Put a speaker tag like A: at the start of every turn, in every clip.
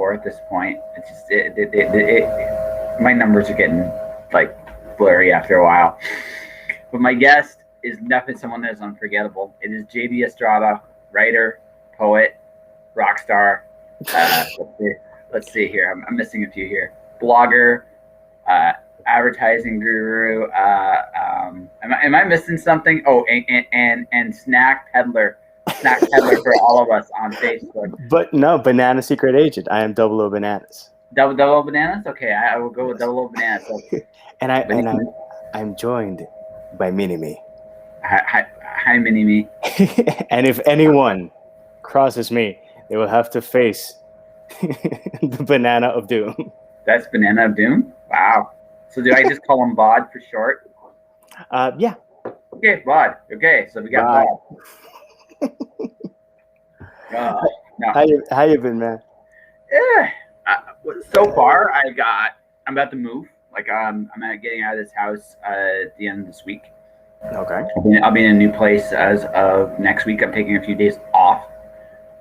A: for at this point. It's just my numbers are getting like blurry after a while. But my guest is definitely someone that is unforgettable. It is JD Estrada, writer, poet, rock star. Let's see here. I'm missing a few here. Blogger, advertising guru. Am I missing something? Oh, and snack peddler for all of us on Facebook.
B: But no, banana secret agent. I am Double O Bananas.
A: Double O Bananas. Okay, I will go with Double O Bananas. So,
B: I'm joined by Mini Me.
A: Hi, Mini Me.
B: And if anyone crosses me, they will have to face the Banana of Doom.
A: That's Banana of Doom? Wow. So do I just call him Bod for short?
B: Yeah.
A: Okay, Bod. Okay, so we got Bod.
B: No. How you been, man?
A: Yeah. So far, I'm about to move. Like, I'm getting out of this house at the end of this week.
B: Okay.
A: I'll be in a new place as of next week. I'm taking a few days off,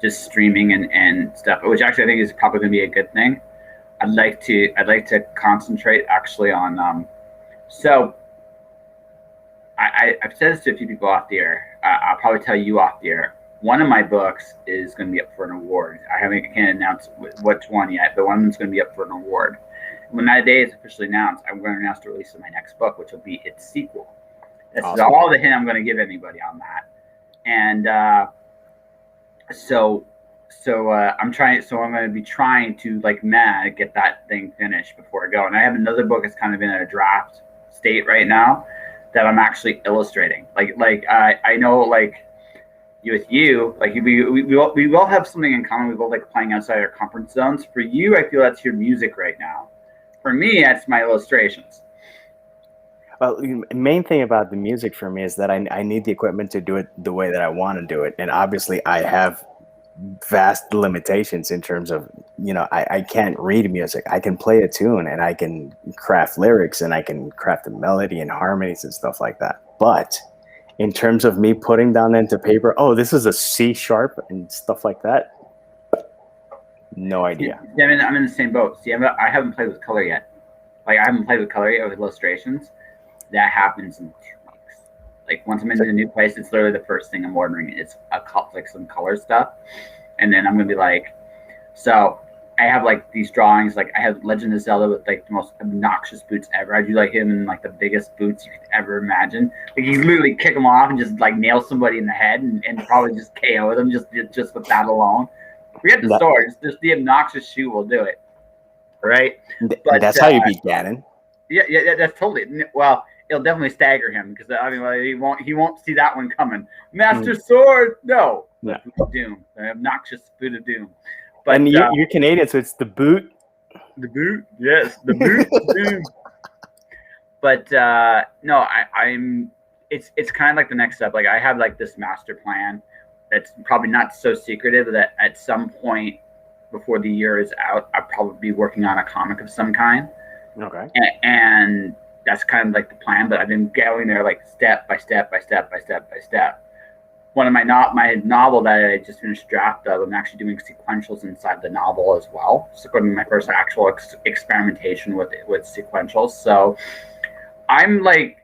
A: just streaming and stuff, which actually I think is probably going to be a good thing. I'd like to concentrate actually on. So I've said this to a few people off the air. I'll probably tell you off the air. One of my books is going to be up for an award. I can't announce which one yet, but one of them's going to be up for an award. When that day is officially announced, I'm going to announce the release of my next book, which will be its sequel. This is all the hint I'm going to give anybody on that. And so I'm going to be trying to like mad get that thing finished before I go. And I have another book that's kind of in a draft state right now that I'm actually illustrating. I know like with you, like we all have something in common. We both like playing outside our comfort zones. For you, I feel that's your music right now. For me, that's my illustrations.
B: Well, the main thing about the music for me is that I need the equipment to do it the way that I want to do it. And obviously I have vast limitations in terms of, I can't read music. I can play a tune and I can craft lyrics and I can craft a melody and harmonies and stuff like that. But in terms of me putting down into paper, oh, this is a C sharp and stuff like that, no idea.
A: Yeah, I'm in the same boat. See, I haven't played with color yet. Like, I haven't played with color yet with illustrations. That happens in 2 weeks. Like, once I'm in a new place, it's literally the first thing I'm ordering. It's like some color stuff. And then I'm going to be like, so I have like these drawings. Like, I have Legend of Zelda with like the most obnoxious boots ever. I do like him in like the biggest boots you could ever imagine. Like, you literally kick them off and just like nail somebody in the head and probably just KO them just with that alone. Forget the sword. Just the obnoxious shoe will do it. Right?
B: But that's how you beat Ganon.
A: Yeah, that's totally. Well, it'll definitely stagger him because he won't see that one coming. Master Sword, no.
B: Yeah.
A: Boot of Doom, the obnoxious Boot of Doom. But
B: and you're Canadian, so it's the boot.
A: The boot, yes, the boot of Doom. But no, I'm. It's kind of like the next step. Like, I have like this master plan that's probably not so secretive that at some point before the year is out, I'll probably be working on a comic of some kind.
B: Okay.
A: And that's kind of like the plan, but I've been going there like step by step. One of my novel that I just finished draft of, I'm actually doing sequentials inside the novel as well. So going to be my first actual experimentation with sequentials. So I'm like.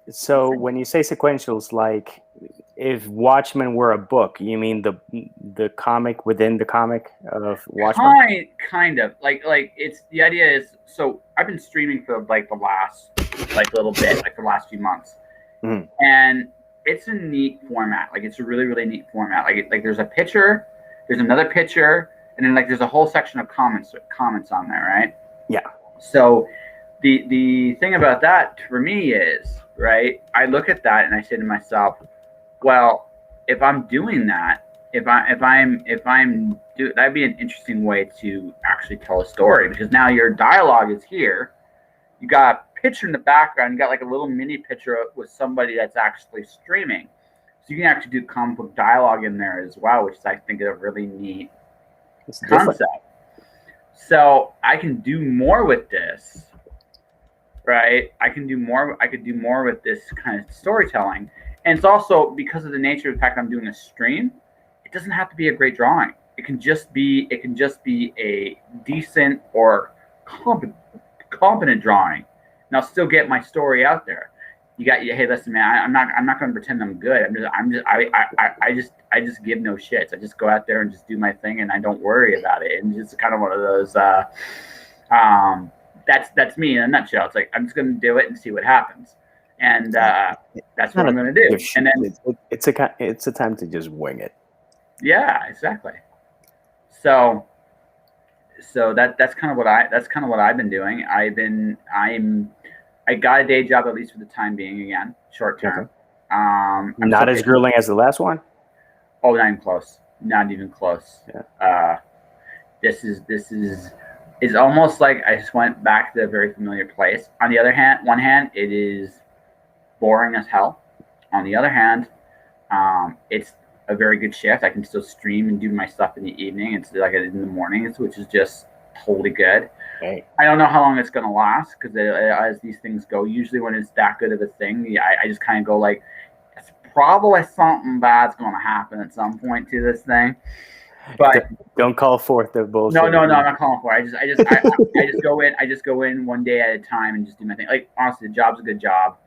B: So when you say sequentials, like if Watchmen were a book, you mean the comic within the comic of Watchmen?
A: Kind of like it's the idea is, so I've been streaming for like the last like little bit, like the last few months, and it's a neat format. Like, it's a really, really neat format. Like there's a picture, there's another picture, and then like there's a whole section of comments on there, right?
B: Yeah.
A: So the thing about that for me is, right, I look at that and I say to myself, well, if I'm doing that, that'd be an interesting way to actually tell a story, because now your dialogue is here. You got a picture in the background. You got like a little mini picture with somebody that's actually streaming. So you can actually do comic book dialogue in there as well, which is, I think, is a really neat concept. So I can do more with this, right? I could do more with this kind of storytelling. And it's also because of the nature of the fact I'm doing a stream, it doesn't have to be a great drawing. it can just be a decent or competent drawing, and I'll still get my story out there. Hey, listen, man, I'm not going to pretend I'm good. I just give no shits. I just go out there and just do my thing, and I don't worry about it. And it's kind of one of those. That's me in a nutshell. It's like I'm just going to do it and see what happens, and that's what I'm going to do. And then
B: it's a time to just wing it.
A: Yeah, exactly. So that's kind of what I've been doing. I got a day job, at least for the time being, again, short term.
B: Not as grueling as the last one?
A: Oh, not even close. Not even close.
B: Yeah.
A: This is almost like I just went back to a very familiar place. On the other hand, one hand, it is boring as hell. On the other hand, it's a very good shift. I can still stream and do my stuff in the evening. It's like in the mornings, which is just totally good.
B: Right.
A: I don't know how long it's going to last, because as these things go, usually when it's that good of a thing, I just kind of go like, it's probably something bad's going to happen at some point to this thing. But
B: don't call forth the bullshit.
A: No, I'm not calling for it. I just go in one day at a time and just do my thing. Like, honestly, the job's a good job.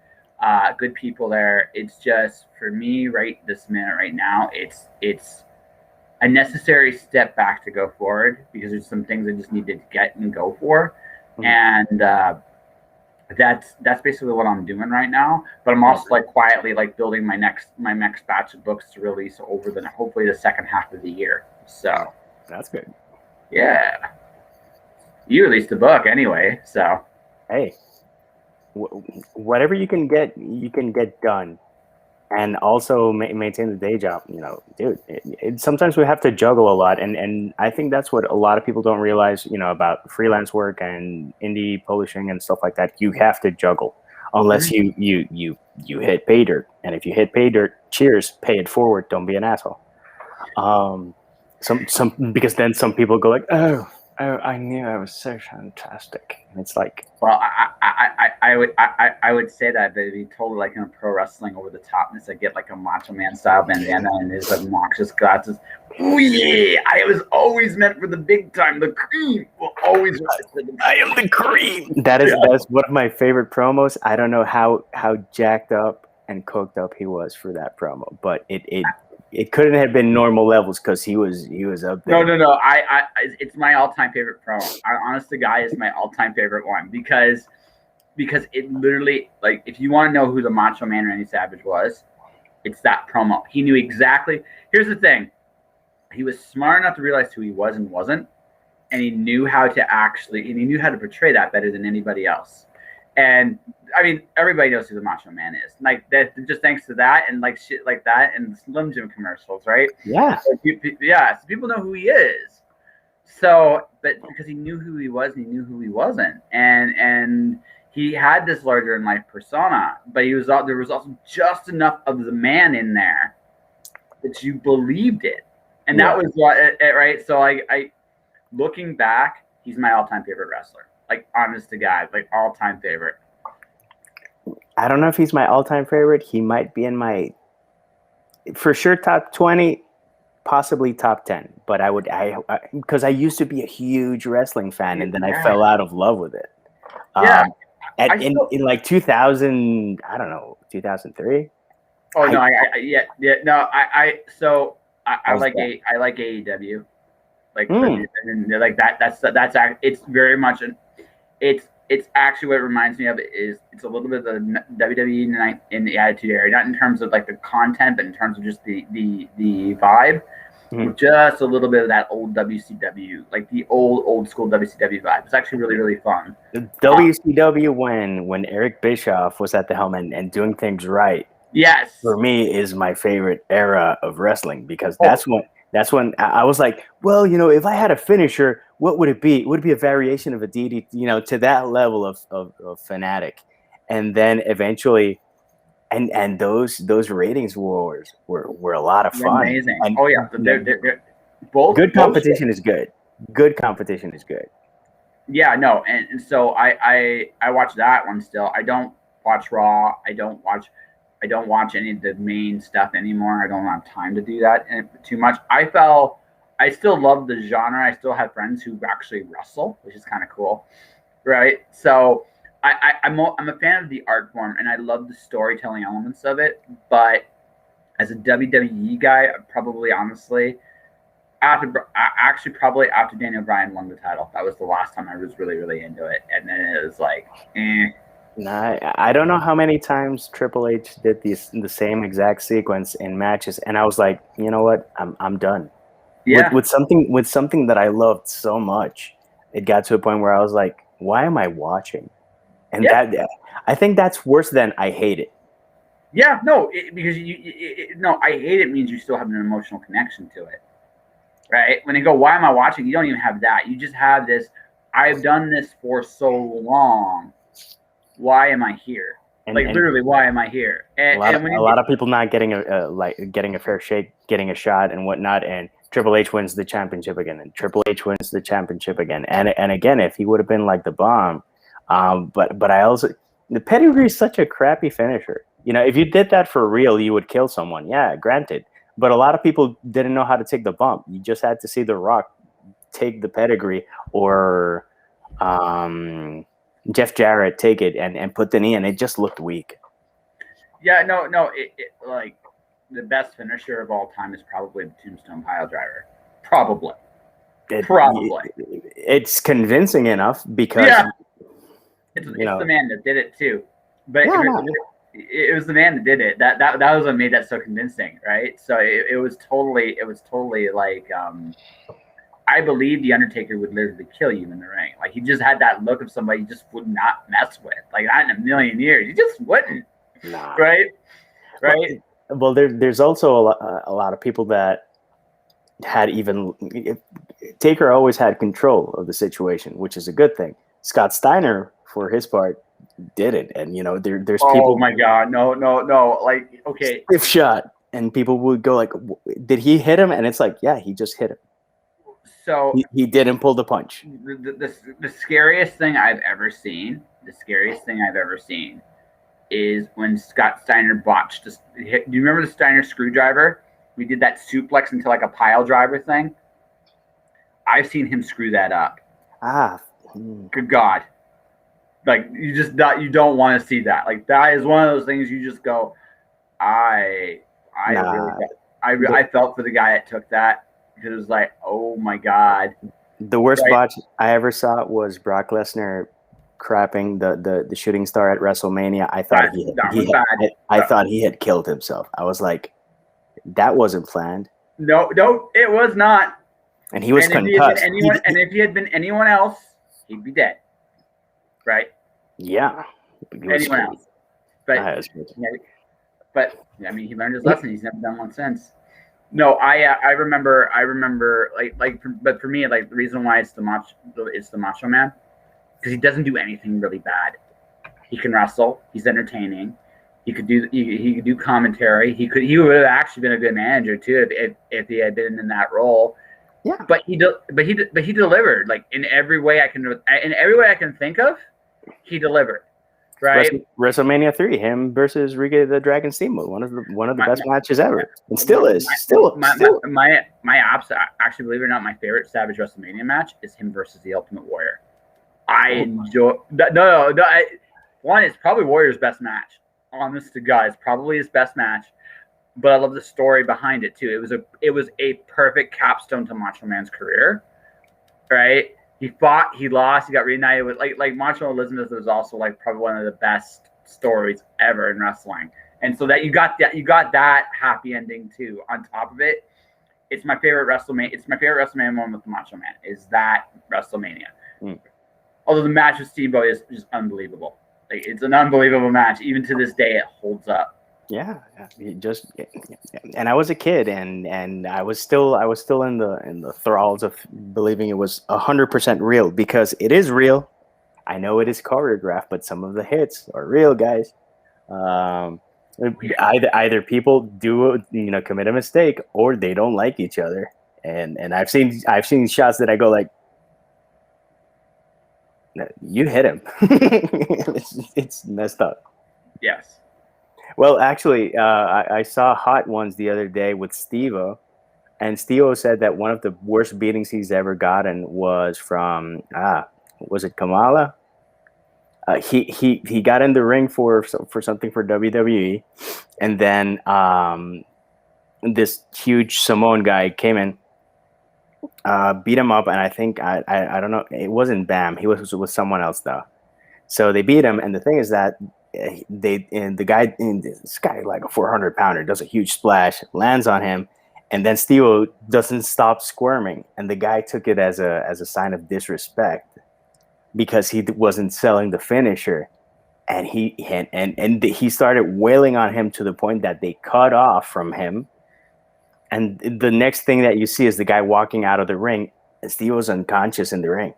A: Good people there. It's just, for me right this minute right now, it's a necessary step back to go forward, because there's some things I just need to get and go for. Mm-hmm. And that's basically what I'm doing right now. But I'm also like quietly like building my next batch of books to release over hopefully the second half of the year. So
B: that's good.
A: Yeah. You released a book anyway, so
B: hey, whatever you can get done, and also maintain the day job. You know, dude. Sometimes we have to juggle a lot, and I think that's what a lot of people don't realize. You know, about freelance work and indie publishing and stuff like that. You have to juggle, unless you hit pay dirt. And if you hit pay dirt, cheers, pay it forward. Don't be an asshole. Some because then some people go like, oh, I knew I was so fantastic, and it's like,
A: well, I would say that, but it'd be totally like in a pro wrestling over the topness. I get like a Macho Man style bandana and his obnoxious glasses. Oh yeah, I was always meant for the big time. The cream will always rise to the top.
B: I am the cream. That's one of my favorite promos. I don't know how jacked up and cooked up he was for that promo, but it couldn't have been normal levels, because he was up there.
A: No. It's my all-time favorite promo. Honest to God, it's my all-time favorite one, because it literally, like, if you want to know who the Macho Man Randy Savage was, it's that promo. He knew exactly. Here's the thing. He was smart enough to realize who he was and wasn't, and he knew how to portray that better than anybody else. And I mean, everybody knows who the Macho Man is. Like that, just thanks to that and like shit like that and the Slim Jim commercials, right?
B: Yeah.
A: So people know who he is. So, but because he knew who he was and he knew who he wasn't, and he had this larger in life persona, but there was also just enough of the man in there that you believed it, and that was what right. So I looking back, he's my all-time favorite wrestler. Like, honest to God, like all-time favorite.
B: I don't know if he's my all-time favorite. He might be in my, for sure, top 20, possibly top 10. But because I used to be a huge wrestling fan, and then I fell out of love with it. In like 2000, I don't know, 2003.
A: Oh no, I like AEW. Like like that. That's it's very much it's actually what it reminds me of is it's a little bit of the WWE in the Attitude Era, not in terms of like the content, but in terms of just the vibe. Just a little bit of that old WCW, like the old school WCW vibe. It's actually really, really fun.
B: WCW when Eric Bischoff was at the helm and doing things right.
A: Yes,
B: for me is my favorite era of wrestling, because that's when I was like, well, you know, if I had a finisher, what would it be? It would be a variation of a DDT, you know, to that level of fanatic. And then eventually, and those ratings wars were a lot of fun.
A: Amazing.
B: And
A: they're both
B: good competition is good. Good competition is good.
A: Yeah, no, and so I watch that one still. I don't watch Raw. I don't watch any of the main stuff anymore. I don't have time to do that too much. I fell I still love the genre. I still have friends who actually wrestle, which is kind of cool, right? So I'm a fan of the art form, and I love the storytelling elements of it. But as a WWE guy, probably honestly, actually probably after Daniel Bryan won the title, that was the last time I was really into it, and then it was like, eh.
B: Nah, I don't know how many times Triple H did the same exact sequence in matches, and I was like, you know what, I'm done.
A: Yeah,
B: With something that I loved so much, it got to a point where I was like, why am I watching? And
A: yeah,
B: that I think that's worse than I hate it.
A: yeah. No, because no, I hate it means you still have an emotional connection to it, right? When they go, why am I watching? You don't even have that. You just have this. I've done this for so long. Why am I here?
B: And,
A: Like literally, why am I here? And
B: a lot of people not getting a fair shake, getting a shot and whatnot, and Triple H wins the championship again, and Triple H wins the championship again, and again, if he would have been like the Bomb, but I also, the pedigree is such a crappy finisher. You know, if you did that for real, you would kill someone. Yeah, granted, but a lot of people didn't know how to take the bump. You just had to see The Rock take the pedigree, or Jeff Jarrett take it and put the knee, and it just looked weak.
A: yeah, no, it like the best finisher of all time is probably the Tombstone Pile Driver. Probably.
B: It's convincing enough because
A: it's the man that did it too. But
B: yeah,
A: it was the man that did it. That was what made that so convincing, right? So it was totally like I believe the Undertaker would literally kill you in the ring. Like he just had that look of somebody you just would not mess with. Like not in a million years. You just wouldn't.
B: Nah.
A: Right?
B: Well, there's also a lot of people that had Taker always had control of the situation, which is a good thing. Scott Steiner, for his part, didn't. And you know, there's people.
A: Oh my God, no. Like, okay,
B: stiff shot, and people would go like, "Did he hit him?" And it's like, yeah, he just hit him.
A: So
B: he didn't pull the punch.
A: The scariest thing I've ever seen. The scariest thing I've ever seen is when Scott Steiner botched. Do you remember the Steiner screwdriver? We did that suplex into like a pile driver thing. I've seen him screw that up. Good God. Like you don't want to see that. Like that is one of those things you just go, I felt for the guy that took that, because it was like, oh my God.
B: The worst botch I ever saw was Brock Lesnar crapping the shooting star at WrestleMania. I thought he had killed himself. I was like, that wasn't planned.
A: No, it was not.
B: And he was concussed.
A: If he had been anyone else, he'd be dead. Right?
B: Yeah.
A: Anyone else. But I mean, he learned his lesson. He's never done one since. No, I remember but for me, like the reason why it's the Macho Man, because he doesn't do anything really bad. He can wrestle. He's entertaining. He could do commentary. He would have actually been a good manager too if he had been in that role.
B: Yeah.
A: But he delivered, like in every way I can think of. He delivered. Right.
B: WrestleMania 3, him versus Ricky the Dragon Steamboat, one of the best matches ever, and still is.
A: My actually, believe it or not, my favorite Savage WrestleMania match is him versus the Ultimate Warrior. I enjoy one. It's probably Warrior's best match. Honest to God, it's probably his best match. But I love the story behind it too. It was a perfect capstone to Macho Man's career. Right. He fought, he lost, he got reunited with like Macho Elizabeth was also like probably one of the best stories ever in wrestling. And so that you got that happy ending too. On top of it, it's my favorite WrestleMania. It's my favorite WrestleMania moment with the Macho Man is that WrestleMania. Although the match with Steamboat is just unbelievable. Like it's an unbelievable match. Even to this day, it holds up.
B: Yeah, and I was a kid, and I was still in the thralls of believing it was 100% real, because it is real. I know it is choreographed, but some of the hits are real, guys. Either people do commit a mistake, or they don't like each other, and I've seen shots that I go like, you hit him. It's messed up.
A: Yes.
B: Well, actually, I saw Hot Ones the other day with Steve-O. And Steve said that one of the worst beatings he's ever gotten was from was it Kamala? He got in the ring for something for WWE, and then this huge Samoan guy came in, beat him up, and I think I don't know, it wasn't Bam. He was with someone else though. So they beat him, and the thing is that this guy like a 400-pounder does a huge splash, lands on him, and then Steve doesn't stop squirming, and the guy took it as a sign of disrespect because he wasn't selling the finisher, and he started wailing on him to the point that they cut off from him. And the next thing that you see is the guy walking out of the ring, and Steve was unconscious in the ring.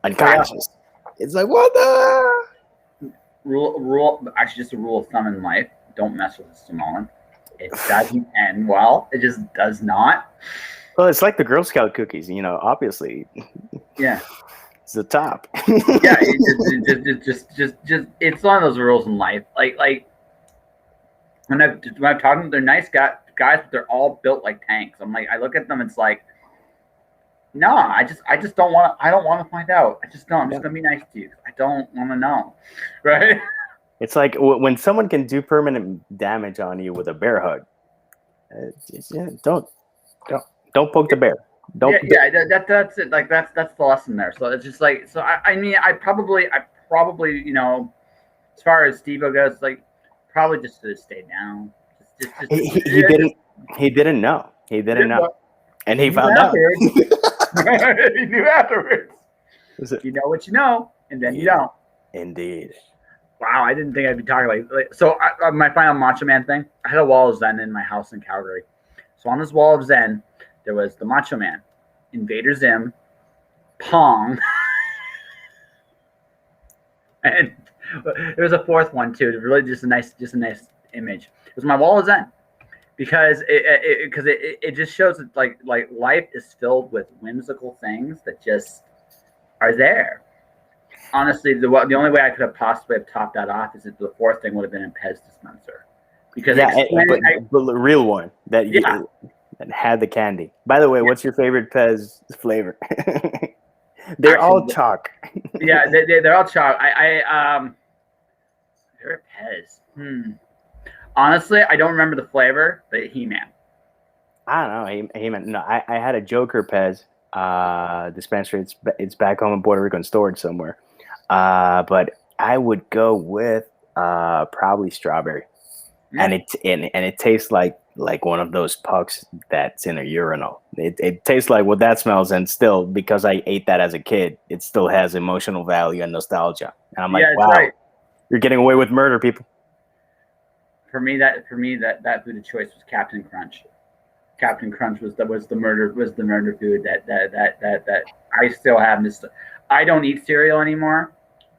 B: Unconscious. It's like, what the
A: rule? Actually, just a rule of thumb in life: don't mess with a Samoan. It doesn't end well. It just does not.
B: Well, it's like the Girl Scout cookies, obviously.
A: Yeah.
B: It's the top.
A: Yeah, just it's one of those rules in life. Like when I'm talking, they're nice guys, but they're all built like tanks. I'm like, I look at them, it's like, no, I just don't want to. I don't want to find out. I just don't. I'm just gonna be nice to you. I don't want to know, right?
B: It's like when someone can do permanent damage on you with a bear hug. Don't poke the bear. Don't.
A: That's it. Like that's the lesson there. So it's just like, so I mean, I probably as far as Steve-O goes, like probably just should have stayed down.
B: He didn't know, and he found out.
A: He knew afterwards. You know what you know, and then you don't.
B: Indeed.
A: Wow, I didn't think I'd be talking like so. My final Macho Man thing. I had a wall of Zen in my house in Calgary. So on this wall of Zen, there was the Macho Man, Invader Zim, Pong, and there was a fourth one too. Really, just a nice image. It was my wall of Zen because it just shows that like life is filled with whimsical things that just are there. Honestly, the only way I could have possibly have topped that off is that the fourth thing would have been a Pez dispenser. Because
B: but the real one that had the candy. By the way, what's your favorite Pez flavor? They're all chalk.
A: Yeah, they're all chalk. Favorite Pez. Honestly, I don't remember the flavor, but He-Man.
B: I don't know. He-Man. No, I had a Joker Pez dispenser. It's back home in Puerto Rico and stored somewhere. But I would go with probably strawberry. And it tastes like one of those pucks that's in a urinal. It tastes like what that smells, and still, because I ate that as a kid, it still has emotional value and nostalgia. And I'm like, wow, right. You're getting away with murder, people.
A: For me, that food of choice was Captain Crunch. Captain Crunch was the murder food that I still have. I don't eat cereal anymore.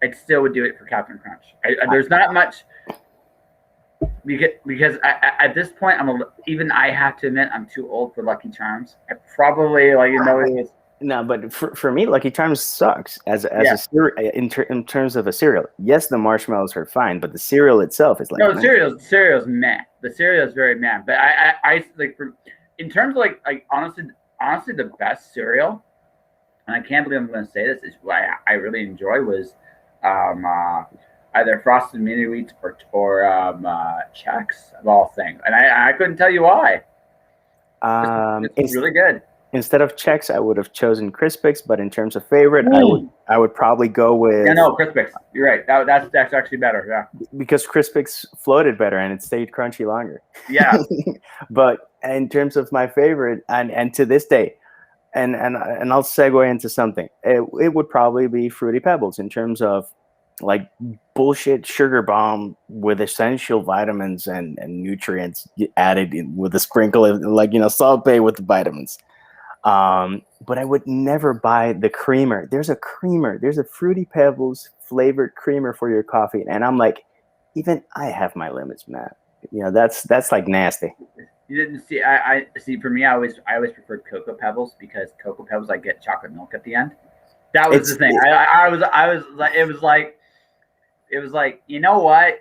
A: I still would do it for Captain Crunch. There's not much. Because at this point, I have to admit I'm too old for Lucky Charms. I probably
B: No, but for me, Lucky Charms sucks as a cereal in terms of a cereal. Yes, the marshmallows are fine, but the cereal itself is like
A: no. The cereal's meh. The cereal is very meh. But I like in terms of like honestly the best cereal, and I can't believe I'm going to say this, is what I really enjoy was either Frosted Mini Wheats or Chex of all things, and I couldn't tell you why. It's really good.
B: Instead of Chex, I would have chosen Crispix, but in terms of favorite, I would probably go with
A: Crispix. You're right. That's actually better. Yeah,
B: because Crispix floated better and it stayed crunchy longer.
A: Yeah,
B: but in terms of my favorite, and to this day, and I'll segue into something. It would probably be Fruity Pebbles in terms of like bullshit sugar bomb with essential vitamins and nutrients added in with a sprinkle of Salt Bae with the vitamins. But I would never buy the creamer. There's a Fruity Pebbles flavored creamer for your coffee, and I'm like, even I have my limits, man. That's like nasty.
A: You didn't see. I see. For me, I always preferred Cocoa Pebbles because Cocoa Pebbles I get chocolate milk at the end. That was the thing. I was like, it was like, you know what?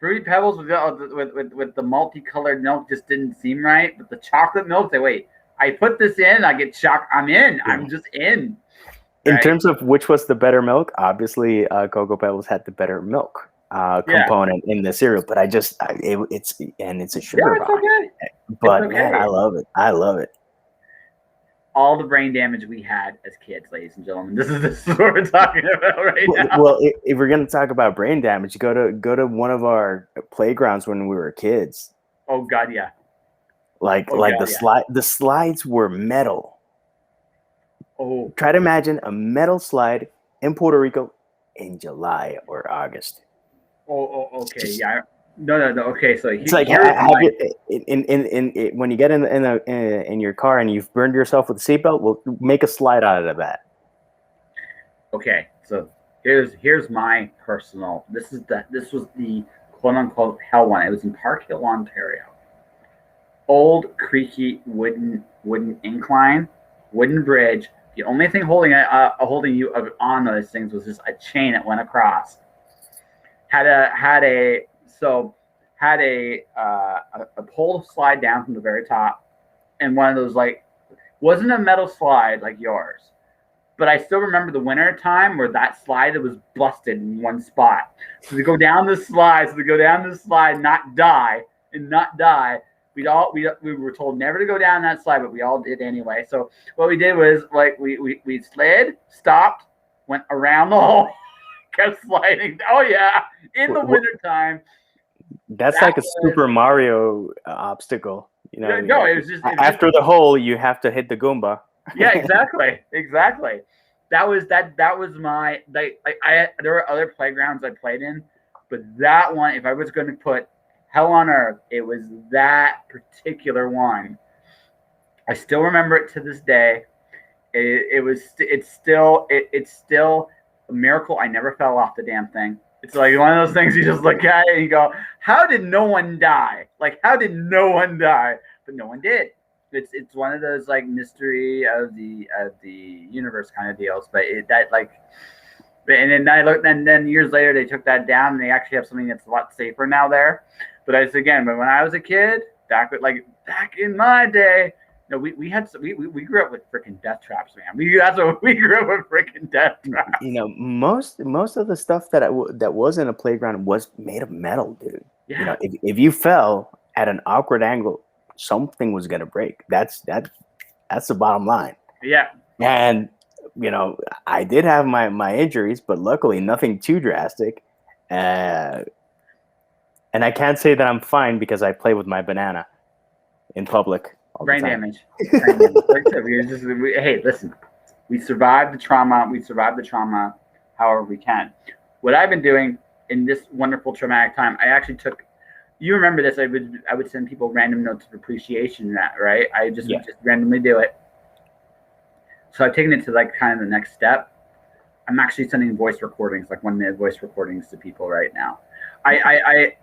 A: Fruity Pebbles with the multicolored milk just didn't seem right. But the chocolate milk, wait, I put this in, I get shocked. I'm in. I'm just in.
B: In
A: Right?
B: terms of which was the better milk, obviously Cocoa Pebbles had the better milk component in the cereal. But it's a sugar bomb.
A: Okay.
B: But man, I love it. I love it.
A: All the brain damage we had as kids, ladies and gentlemen. This is what we're talking about right now.
B: Well, if we're gonna talk about brain damage, go to one of our playgrounds when we were kids.
A: Oh God, yeah.
B: The slides were metal.
A: Oh,
B: try to imagine a metal slide in Puerto Rico in July or August.
A: Oh, okay, yeah. No. Okay, so
B: it's like when you get in your car and you've burned yourself with a seatbelt, we'll make a slide out of that.
A: Okay, so here's my personal. This was the quote unquote hell one. It was in Park Hill, Ontario. Old creaky wooden incline, wooden bridge. The only thing holding you on those things was just a chain that went across. Had a pole to slide down from the very top, and one of those wasn't a metal slide like yours, but I still remember the winter time where that slide was busted in one spot. So to go down the slide, not die. We were told never to go down that slide, but we all did anyway. So what we did was we slid, stopped, went around the hole, kept sliding. Oh yeah, in the wintertime.
B: That's like a Super Mario obstacle.
A: No, it was just
B: after the hole, you have to hit the Goomba.
A: Yeah, exactly. That was my there were other playgrounds I played in, but that one, if I was going to put hell on earth, it was that particular one. I still remember it to this day. It's still a miracle I never fell off the damn thing. It's like one of those things you just look at it and you go, how did no one die? How did no one die? But no one did. It's one of those mystery of the universe kind of deals. But and then years later they took that down and they actually have something that's a lot safer now there. But but when I was a kid, back in my day, we grew up with freaking death traps, man. That's what we grew up with, freaking death traps.
B: Most of the stuff that was in a playground was made of metal, dude.
A: Yeah.
B: If you fell at an awkward angle, something was gonna break. That's the bottom line.
A: Yeah.
B: And I did have my injuries, but luckily nothing too drastic. And I can't say that I'm fine because I play with my banana in public.
A: Brain damage. Hey, listen, we survived the trauma however we can. What I've been doing in this wonderful traumatic time, I actually took, you remember this, I would send people random notes of appreciation, right? I would just randomly do it. So I've taken it to kind of the next step. I'm actually sending voice recordings, 1 minute voice recordings to people right now. I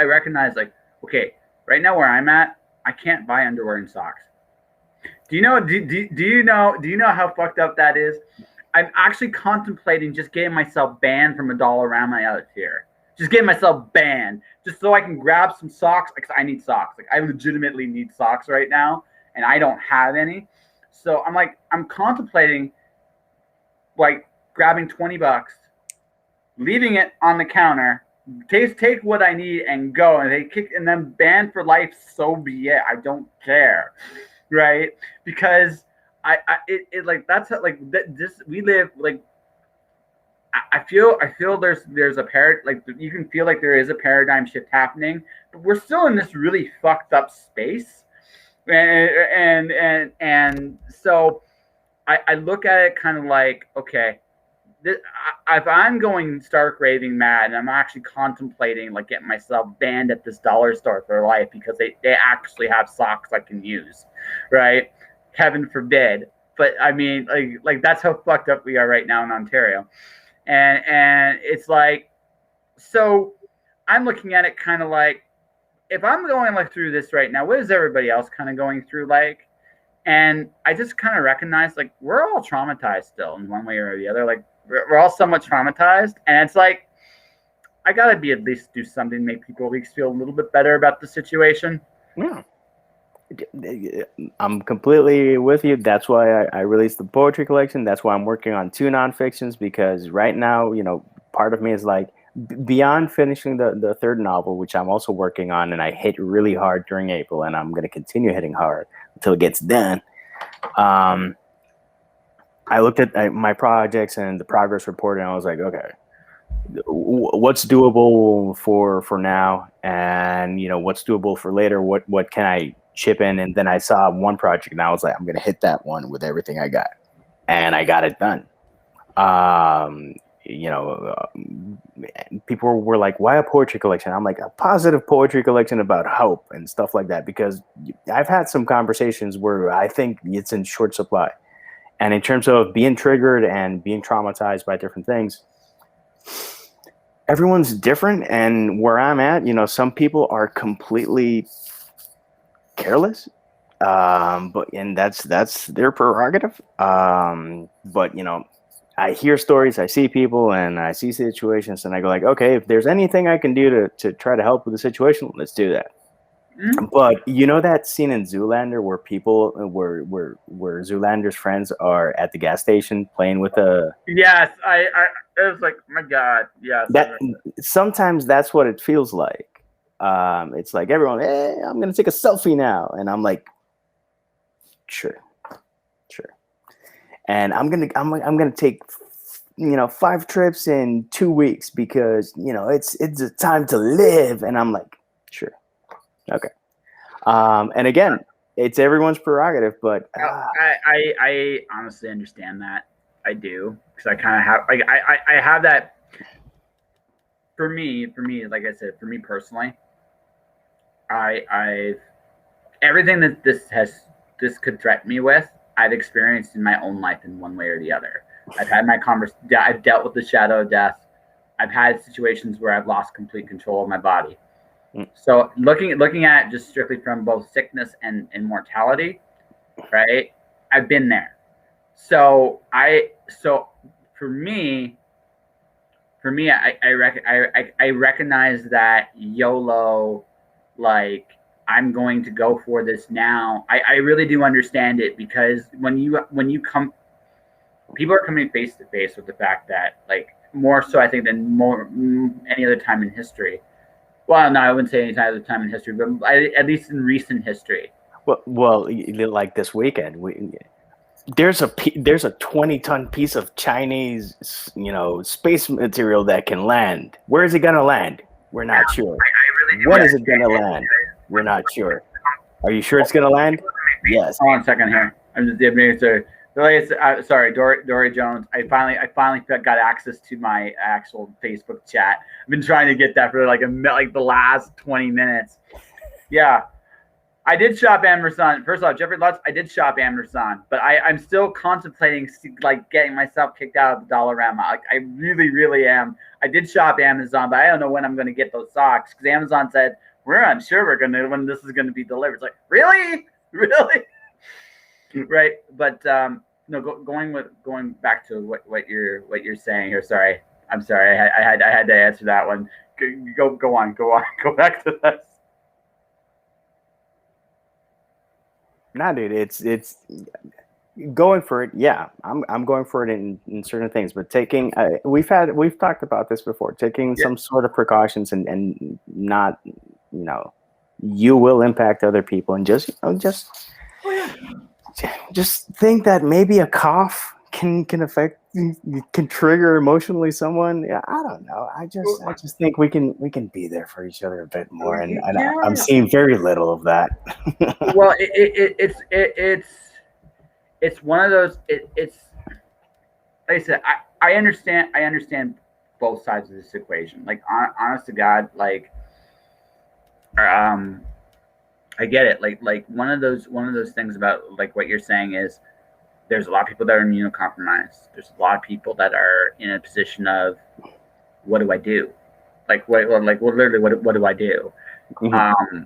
A: recognize okay, right now where I'm at, I can't buy underwear and socks. Do you know how fucked up that is? I'm actually contemplating just getting myself banned from a Dollarama out here. Just getting myself banned, just so I can grab some socks, because I need socks. I legitimately need socks right now, and I don't have any. So I'm contemplating grabbing $20, leaving it on the counter, take what I need and go, and and then ban for life. So be it. I don't care, right? Because that's how, we live I feel there's a you can feel there is a paradigm shift happening, but we're still in this really fucked up space, and so I look at it kind of okay. If I'm going stark raving mad and I'm actually contemplating getting myself banned at this dollar store for life because they actually have socks I can use, right? Heaven forbid. But I mean, that's how fucked up we are right now in Ontario, and it's so I'm looking at it kind of if I'm going through this right now, what is everybody else kind of going through And I just kind of recognize we're all traumatized still in one way or the other. We're all somewhat traumatized, and it's I gotta be at least do something to make people at least feel a little bit better about the situation.
B: Yeah. I'm completely with you. That's why I released the poetry collection. That's why I'm working on 2 nonfictions, because right now, part of me is like, beyond finishing the 3rd novel, which I'm also working on, and I hit really hard during April, and I'm going to continue hitting hard until it gets done. I looked at my projects and the progress report, and I was like, okay, what's doable for now, and what's doable for later? What can I chip in? And then I saw one project, and I was like, I'm gonna hit that one with everything I got, and I got it done. People were like, why a poetry collection? I'm like, a positive poetry collection about hope and stuff like that, because I've had some conversations where I think it's in short supply. And in terms of being triggered and being traumatized by different things, everyone's different. And where I'm at, some people are completely careless, and that's their prerogative. But I hear stories, I see people, and I see situations, and I go like, okay, if there's anything I can do to try to help with the situation, let's do that. Mm-hmm. But that scene in Zoolander where where Zoolander's friends are at the gas station playing with a...
A: Yes, I it was like, my God, yes.
B: Sometimes that's what it feels like. It's like everyone, hey, I'm gonna take a selfie now, and I'm like, sure, and I'm gonna take 5 trips in 2 weeks because it's a time to live, and I'm like, sure. Okay. And again, it's everyone's prerogative, but
A: I honestly understand that. I do, because I kind of have, like, I have that. For me, like I said, for me personally, I've everything that this could threaten me with, I've experienced in my own life in one way or the other. I've had my I've dealt with the shadow of death. I've had situations where I've lost complete control of my body. So looking at it just strictly from both sickness and mortality, right? I've been there. So for me, I recognize that YOLO, like, I'm going to go for this now. I really do understand it, because when you come, people are coming face to face with the fact that, like, more so I think than any other time in history. Well, no, I wouldn't say any other time in history, but at least in recent history.
B: Well, like this weekend, there's a 20-ton piece of Chinese, space material that can land. Where is it gonna land? We're not sure. When is it gonna land? We're not sure. Are you sure it's gonna land? Yes.
A: Hold on a second here. I'm just giving sorry, Dory Jones. I finally got access to my actual Facebook chat. I've been trying to get that for like the last 20 minutes. Yeah, I did shop Amazon. First off, Jeffrey Lutz, I did shop Amazon, but I'm still contemplating like getting myself kicked out of the Dollarama. Like, I really, really am. I did shop Amazon, but I don't know when I'm going to get those socks, because Amazon said we're unsure when this is going to be delivered. It's like, really? Right, but going back to what you're saying here. Sorry, I'm sorry. I had to answer that one. Go on. Go back to this.
B: Nah, dude, it's going for it. Yeah, I'm going for it in certain things, but taking we've talked about this before. Taking some sort of precautions and not, you will impact other people, and just think that maybe a cough can trigger emotionally someone. Yeah, I don't know. I just think we can be there for each other a bit more, and I'm seeing very little of that.
A: Well, it's one of those. It's like I said. I understand both sides of this equation. Like, honest to God, like, I get it. Like one of those things about, like, what you're saying is, there's a lot of people that are immunocompromised. There's a lot of people that are in a position of, what do I do? Literally, what do I do? Mm-hmm.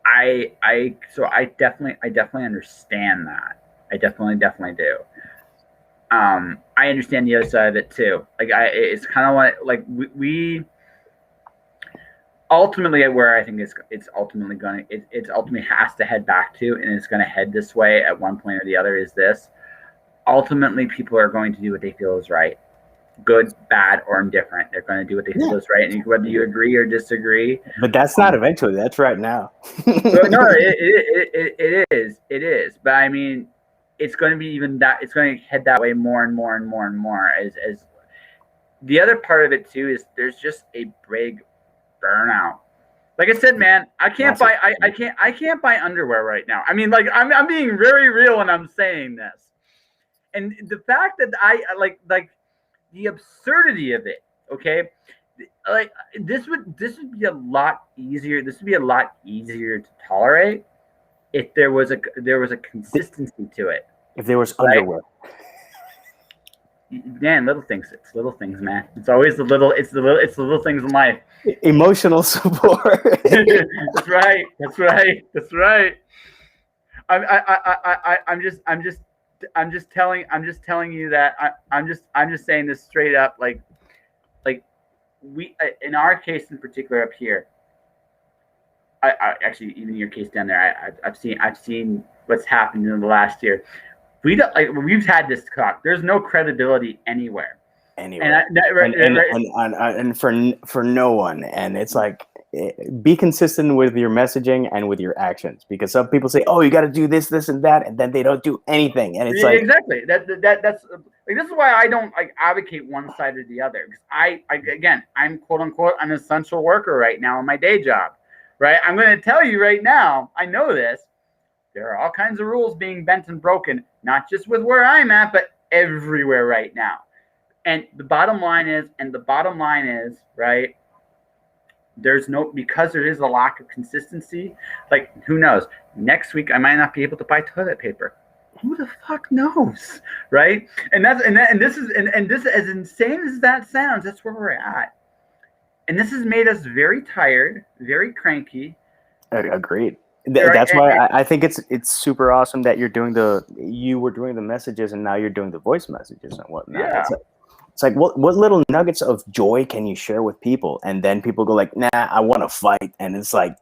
A: I definitely understand that. I definitely do. I understand the other side of it too. Like it's kind of like we ultimately where I think it's ultimately going to it's ultimately has to head back to, and it's going to head this way at one point or the other. Is this ultimately people are going to do what they feel is right, good, bad, or indifferent. They're going to do what they feel is right, and whether you agree or disagree.
B: But that's not eventually. That's right now.
A: No, it is. But I mean, it's going to be even that. It's going to head that way more and more and more and more. As the other part of it too is there's just a big burnout. Like I said, man, I can't buy I can't buy underwear right now. I mean, like I'm being very real when I'm saying this. And the fact that I like the absurdity of it, okay? Like this would be a lot easier. This would be a lot easier to tolerate if there was a consistency to it.
B: If there was underwear.
A: Man, little things. It's little things, man. It's always the little things in life.
B: Emotional support.
A: That's right. That's right. That's right. I'm just telling you that I'm just saying this straight up. Like we, in our case in particular up here, I actually even your case down there, I've seen what's happened in the last year. We've had this talk. There's no credibility anywhere. And
B: for no one. And it's like, be consistent with your messaging and with your actions, because some people say, "Oh, you got to do this, this, and that," and then they don't do anything. And it's like
A: exactly that's like this is why I don't like advocate one side or the other. Because again, I'm quote unquote an essential worker right now in my day job. Right, I'm going to tell you right now. I know this. There are all kinds of rules being bent and broken, not just with where I'm at, but everywhere right now. And the bottom line is, right, because there is a lack of consistency, like, who knows? Next week, I might not be able to buy toilet paper. Who the fuck knows, right? And this is as insane as that sounds, that's where we're at. And this has made us very tired, very cranky.
B: Agreed. That's why I think it's super awesome that you were doing the messages and now you're doing the voice messages and whatnot.
A: Yeah.
B: It's like what little nuggets of joy can you share with people? And then people go like, "Nah, I want to fight." And it's like,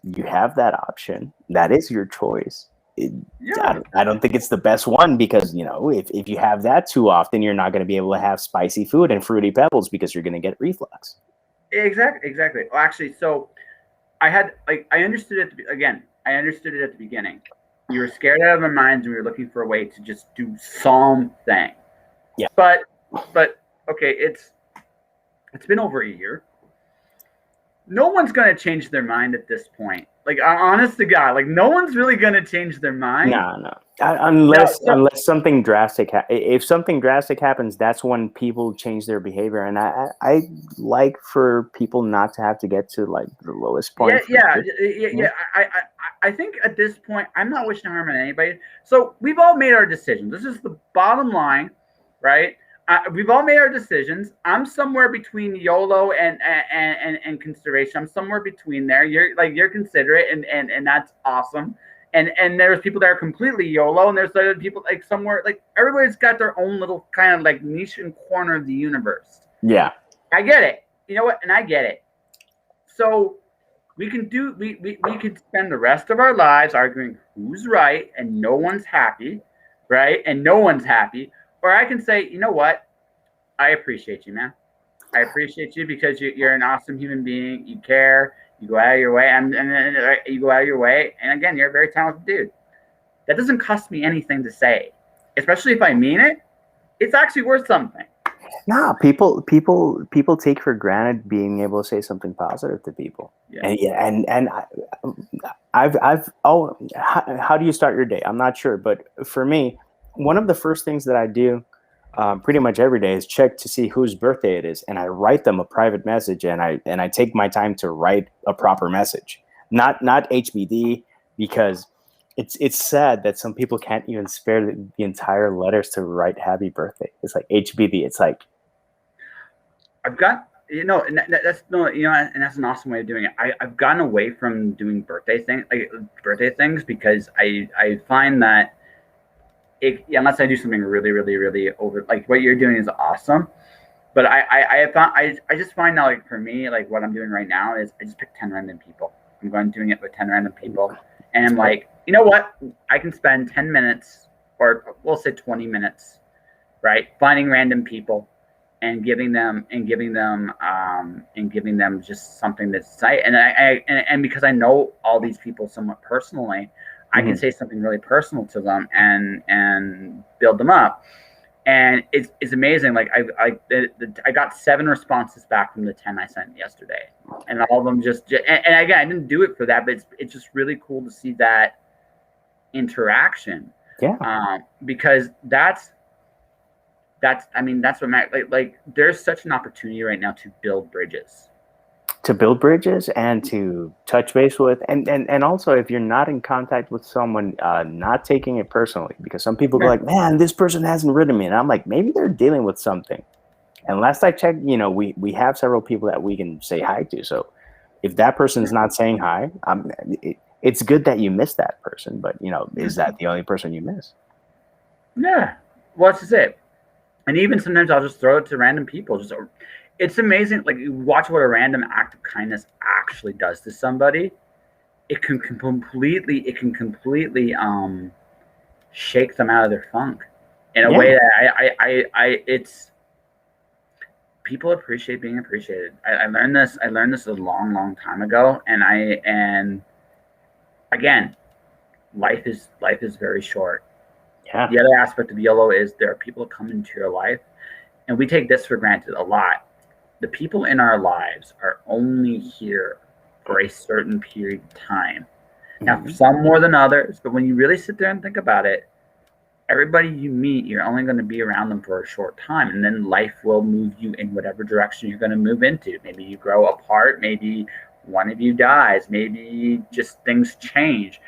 B: you have that option. That is your choice. I don't think it's the best one, because if you have that too often, you're not going to be able to have spicy food and fruity pebbles because you're going to get reflux.
A: Exactly. Well, actually, so I understood it I understood it at the beginning. You were scared out of our minds, and we were looking for a way to just do something.
B: Yeah.
A: But okay, it's been over a year. No one's going to change their mind at this point. Like, honest to God, like, no one's really going to change their mind.
B: No. Unless something drastic, if something drastic happens, that's when people change their behavior. And I like for people not to have to get to like the lowest point.
A: Yeah. I think at this point, I'm not wishing harm on anybody. So we've all made our decisions. This is the bottom line, right? We've all made our decisions. I'm somewhere between YOLO and consideration. I'm somewhere between there. You're considerate, and that's awesome. And there's people that are completely YOLO, and there's other people like somewhere, like, everybody's got their own little kind of like niche and corner of the universe.
B: Yeah,
A: I get it. You know what? And I get it. So we can spend the rest of our lives arguing who's right, and no one's happy, right? And no one's happy. Or I can say, you know what? I appreciate you, man. I appreciate you because you're an awesome human being. You care. You go out of your way, and you go out of your way. And again, you're a very talented dude. That doesn't cost me anything to say, especially if I mean it. It's actually worth something.
B: Nah, people take for granted being able to say something positive to people.
A: Yeah.
B: And how do you start your day? I'm not sure, but for me, one of the first things that I do pretty much every day is check to see whose birthday it is, and I write them a private message, and I take my time to write a proper message, not HBD, because it's sad that some people can't even spare the entire letters to write happy birthday. It's like HBD. It's like,
A: I've got, and that's an awesome way of doing it. I've gotten away from doing birthday things because I find that unless I do something really, really, really over, like what you're doing is awesome. But I found I just find now, like for me, like what I'm doing right now is I just pick 10 random people. I'm going doing it with 10 random people, and I'm like, you know what? I can spend 10 minutes, or we'll say 20 minutes, right, finding random people and giving them just something that's tight. And because I know all these people somewhat personally, I can say something really personal to them and build them up. And it's amazing. Like I got 7 responses back from the 10 I sent yesterday, and all of them just and again, I didn't do it for that, but it's just really cool to see that interaction.
B: Yeah.
A: Because that's I mean, that's what like there's such an opportunity right now to build bridges.
B: To build bridges and to touch base with, and also if you're not in contact with someone, not taking it personally, because some people go like, man, this person hasn't written me, and I'm like, maybe they're dealing with something. And last I checked, we have several people that we can say hi to. So if that person's not saying hi, it's good that you missed that person, but is that the only person you miss?
A: Yeah, well, that's just it. And even sometimes I'll just throw it to random people. It's amazing. Like, you watch what a random act of kindness actually does to somebody. It can completely shake them out of their funk in a way that it's people appreciate being appreciated. I learned this. I learned this a long time ago, and again, life is very short.
B: Yeah.
A: The other aspect of YOLO is there are people that come into your life, and we take this for granted a lot. The people in our lives are only here for a certain period of time. Now, some more than others, but when you really sit there and think about it, everybody you meet, you're only going to be around them for a short time, and then life will move you in whatever direction you're going to move into. Maybe you grow apart, maybe one of you dies, maybe just things change.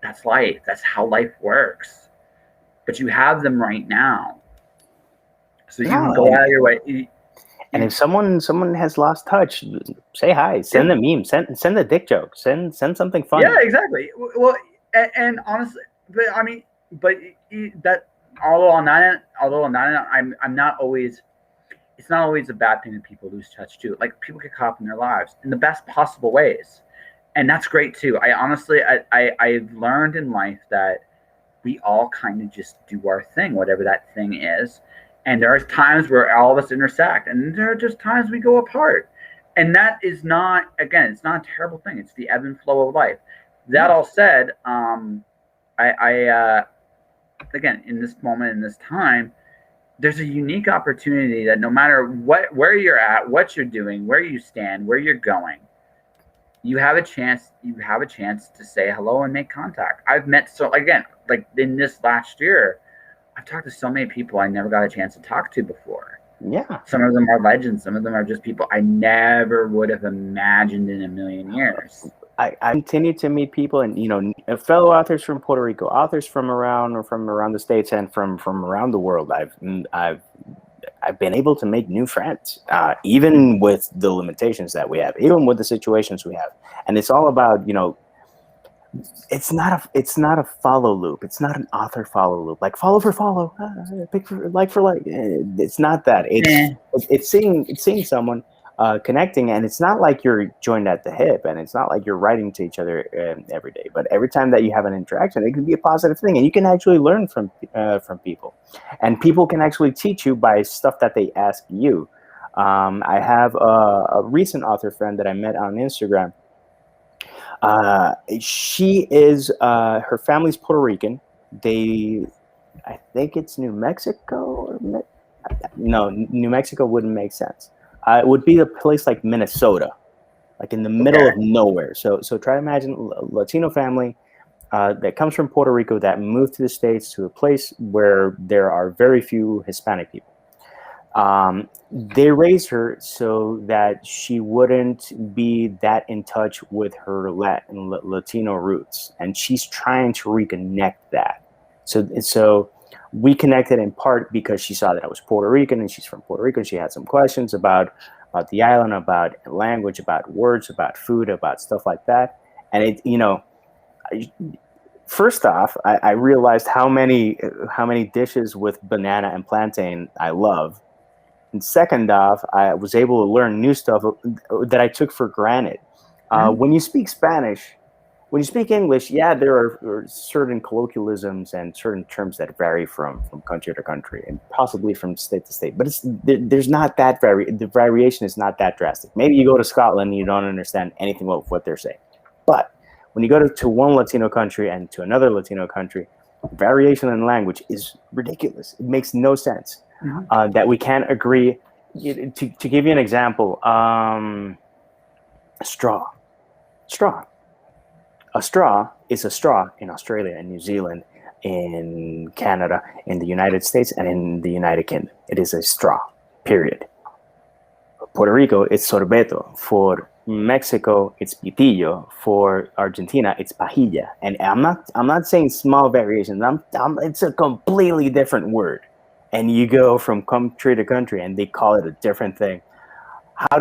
A: That's life. That's how life works. But you have them right now, so you can go out of your way.
B: And if someone has lost touch, say hi, send a meme, send a dick joke, send something funny.
A: Yeah, exactly. Well, and honestly, but I mean, but that although on that end, I'm not always. It's not always a bad thing that people lose touch too. Like, people get caught up in their lives in the best possible ways, and that's great too. I honestly, I've learned in life that we all kind of just do our thing, whatever that thing is. And there are times where all of us intersect, and there are just times we go apart. And that is not, again, it's not a terrible thing. It's the ebb and flow of life. That all said, again, in this moment, in this time, there's a unique opportunity that no matter where you're at, what you're doing, where you stand, where you're going, you have a chance to say hello and make contact. I've met like in this last year, I've talked to so many people I never got a chance to talk to before.
B: Yeah.
A: Some of them are legends. Some of them are just people I never would have imagined in a million years.
B: I continue to meet people, and fellow authors from Puerto Rico, authors from around the States, and from around the world. I've been able to make new friends, even with the limitations that we have, even with the situations we have. And it's all about, it's not a follow loop. It's not an author follow loop, like follow for follow, pick for like for like. It's not that. It's seeing someone, connecting, and it's not like you're joined at the hip, and it's not like you're writing to each other every day. But every time that you have an interaction, it can be a positive thing, and you can actually learn from people, and people can actually teach you by stuff that they ask you. I have a recent author friend that I met on Instagram. She is her family's Puerto Rican. I think it's New Mexico. No, New Mexico wouldn't make sense. It would be a place like Minnesota, like in the middle of nowhere. So try to imagine a Latino family that comes from Puerto Rico that moved to the States, to a place where there are very few Hispanic people. They raised her so that she wouldn't be that in touch with her Latino roots, and she's trying to reconnect that. So we connected in part because she saw that I was Puerto Rican, and she's from Puerto Rico, and she had some questions about the island, about language, about words, about food, about stuff like that. And first off, I realized how many dishes with banana and plantain I love. And second off, I was able to learn new stuff that I took for granted. When you speak Spanish, when you speak English, yeah, there are certain colloquialisms and certain terms that vary from country to country and possibly from state to state. But there's not that the variation is not that drastic. Maybe you go to Scotland and you don't understand anything of what they're saying. But when you go to one Latino country and to another Latino country, variation in language is ridiculous. It makes no sense. That we can't agree. To give you an example, straw. A straw is a straw in Australia and New Zealand, in Canada, in the United States, and in the United Kingdom. It is a straw, period. For Puerto Rico, it's sorbeto. For Mexico, it's pitillo. For Argentina, it's pajilla. And I'm not saying small variations. It's a completely different word. And you go from country to country, and they call it a different thing. How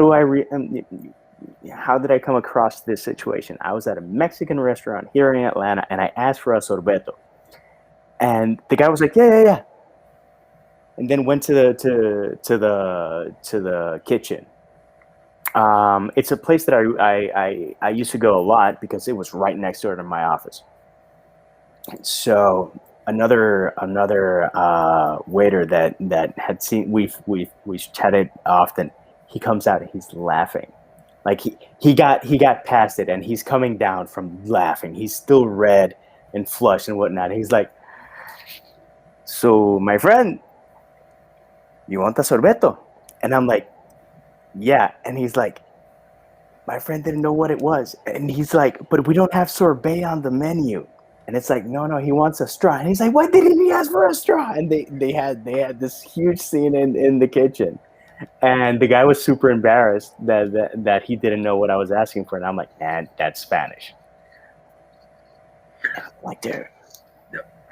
B: did I come across this situation? I was at a Mexican restaurant here in Atlanta, and I asked for a sorbeto, and the guy was like, "Yeah," and then went to the kitchen. It's a place that I used to go a lot because it was right next door to my office. So another waiter that had seen we've chatted often. He comes out and he's laughing. Like he got past it and he's coming down from laughing. He's still red and flushed and whatnot. He's like, "So my friend, you want a sorbeto?" And I'm like, "Yeah." And he's like, "My friend didn't know what it was." And he's like, "But we don't have sorbet on the menu." And it's like, no, he wants a straw. And he's like, "Why didn't he ask for a straw?" And they had this huge scene in the kitchen. And the guy was super embarrassed that he didn't know what I was asking for. And I'm like, "Man, that's Spanish." Like, dude.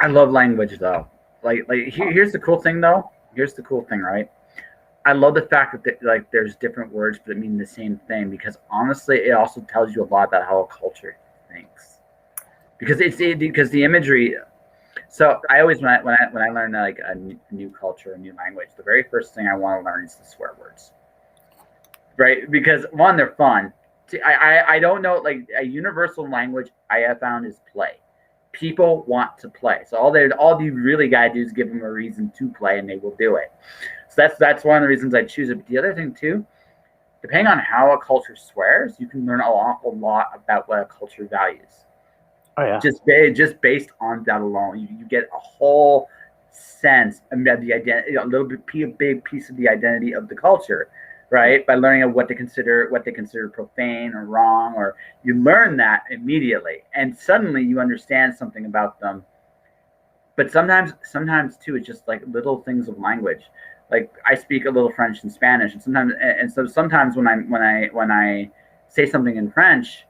A: I love language though. Here's the cool thing though. Here's the cool thing, right? I love the fact that there's different words but it mean the same thing, because honestly, it also tells you a lot about how a culture thinks. Because because the imagery. So I always when I learn like a new culture, a new language, the very first thing I want to learn is the swear words, right? Because one, they're fun. I don't know, like a universal language I have found is play. People want to play, so all you really gotta do is give them a reason to play, and they will do it. So that's one of the reasons I choose it. But the other thing too, depending on how a culture swears, you can learn an awful lot about what a culture values.
B: Oh yeah.
A: Just based on that alone, you get a whole sense of the identity, a big piece of the identity of the culture, right? By learning what they consider profane or wrong, or you learn that immediately, and suddenly you understand something about them. But sometimes too, it's just like little things of language. Like I speak a little French and Spanish, and sometimes when I say something in French,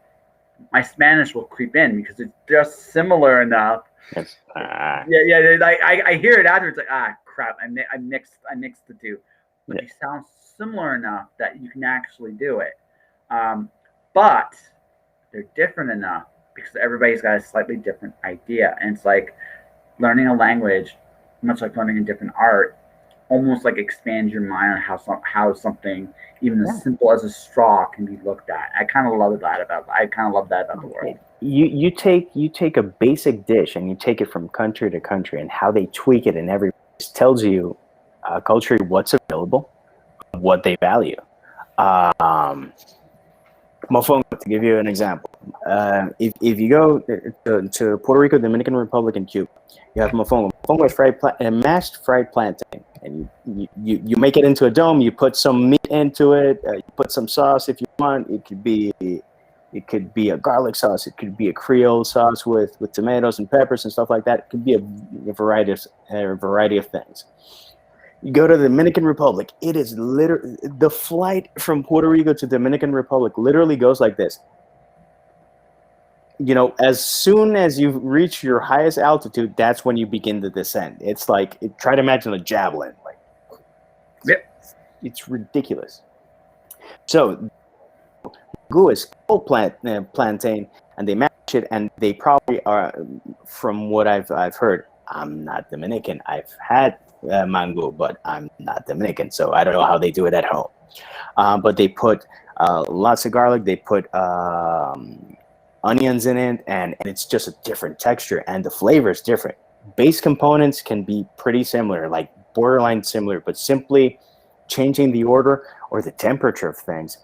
A: my Spanish will creep in because it's just similar enough.
B: Yes.
A: Yeah. Like I hear it afterwards, like crap, I mixed the two, but they sound similar enough that you can actually do it. But they're different enough because everybody's got a slightly different idea, and it's like learning a language, much like learning a different art, almost like expands your mind on how something even as simple as a straw can be looked at. I kind of love that about the world.
B: You take a basic dish and you take it from country to country, and how they tweak it in every place tells you culturally what's available, what they value. Mofongo, to give you an example, if you go to Puerto Rico, Dominican Republic, and Cuba, you have mofongo. Mofongo is mashed fried plantain, and you make it into a dome. You put some meat into it. You put some sauce if you want. It could be a garlic sauce. It could be a Creole sauce with tomatoes and peppers and stuff like that. It could be a variety of things. You go to the Dominican Republic, it is literally, the flight from Puerto Rico to Dominican Republic literally goes like this. You know, as soon as you reach your highest altitude, that's when you begin the descent. It's like, try to imagine a javelin. It's ridiculous. So mango is called plantain, and they mash it, and they probably are, from what I've heard. I'm not Dominican. I've had mango, but I'm not Dominican, so I don't know how they do it at home. But they put lots of garlic. They put onions in it, and it's just a different texture, and the flavor is different. Base components can be pretty similar, like borderline similar, but simply changing the order or the temperature of things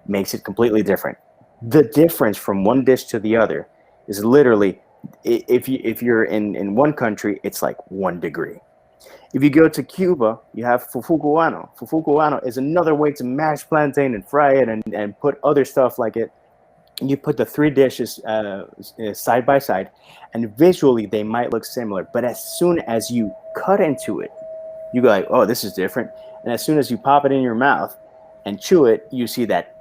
B: makes it completely different. The difference from one dish to the other is literally, if you're in one country, it's like 1 degree. If you go to Cuba, you have fufu cubano. Fufu cubano is another way to mash plantain and fry it and put other stuff like it. You put the three dishes side by side, and visually they might look similar, but as soon as you cut into it, you go like, oh, this is different. And as soon as you pop it in your mouth and chew it, you see that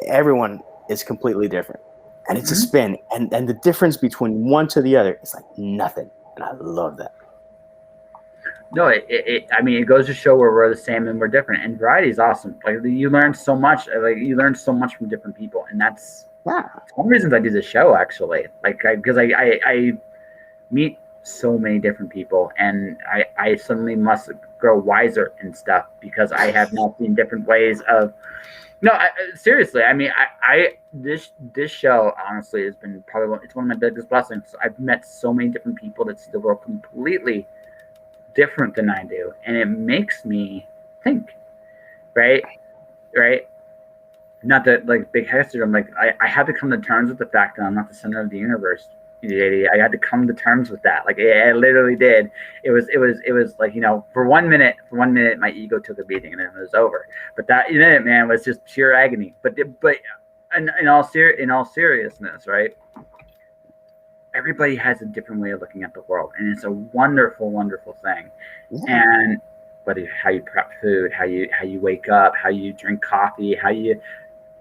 B: everyone is completely different. And it's a spin. And the difference between one to the other is like nothing. And I love that.
A: No, I mean, it goes to show where we're the same and we're different. And variety is awesome. Like you learn so much. Like you learn so much from different people, and that's one of the reasons I do the show. Actually, like because I meet so many different people, and I suddenly must grow wiser and stuff because I have now seen different ways of. No, seriously. I mean, this show honestly has been probably it's one of my biggest blessings. I've met so many different people that see the world completely different than I do, and it makes me think, right? Not that like big head syndrome. Like I had to come to terms with the fact that I'm not the center of the universe. I had to come to terms with that. Like I literally did. It was like, you know, for 1 minute, my ego took a beating, and then it was over. But that minute, man, was just pure agony. But in all seriousness, right? Everybody has a different way of looking at the world, and it's a wonderful, wonderful thing. Yeah. And whether how you prep food, how you wake up, how you drink coffee,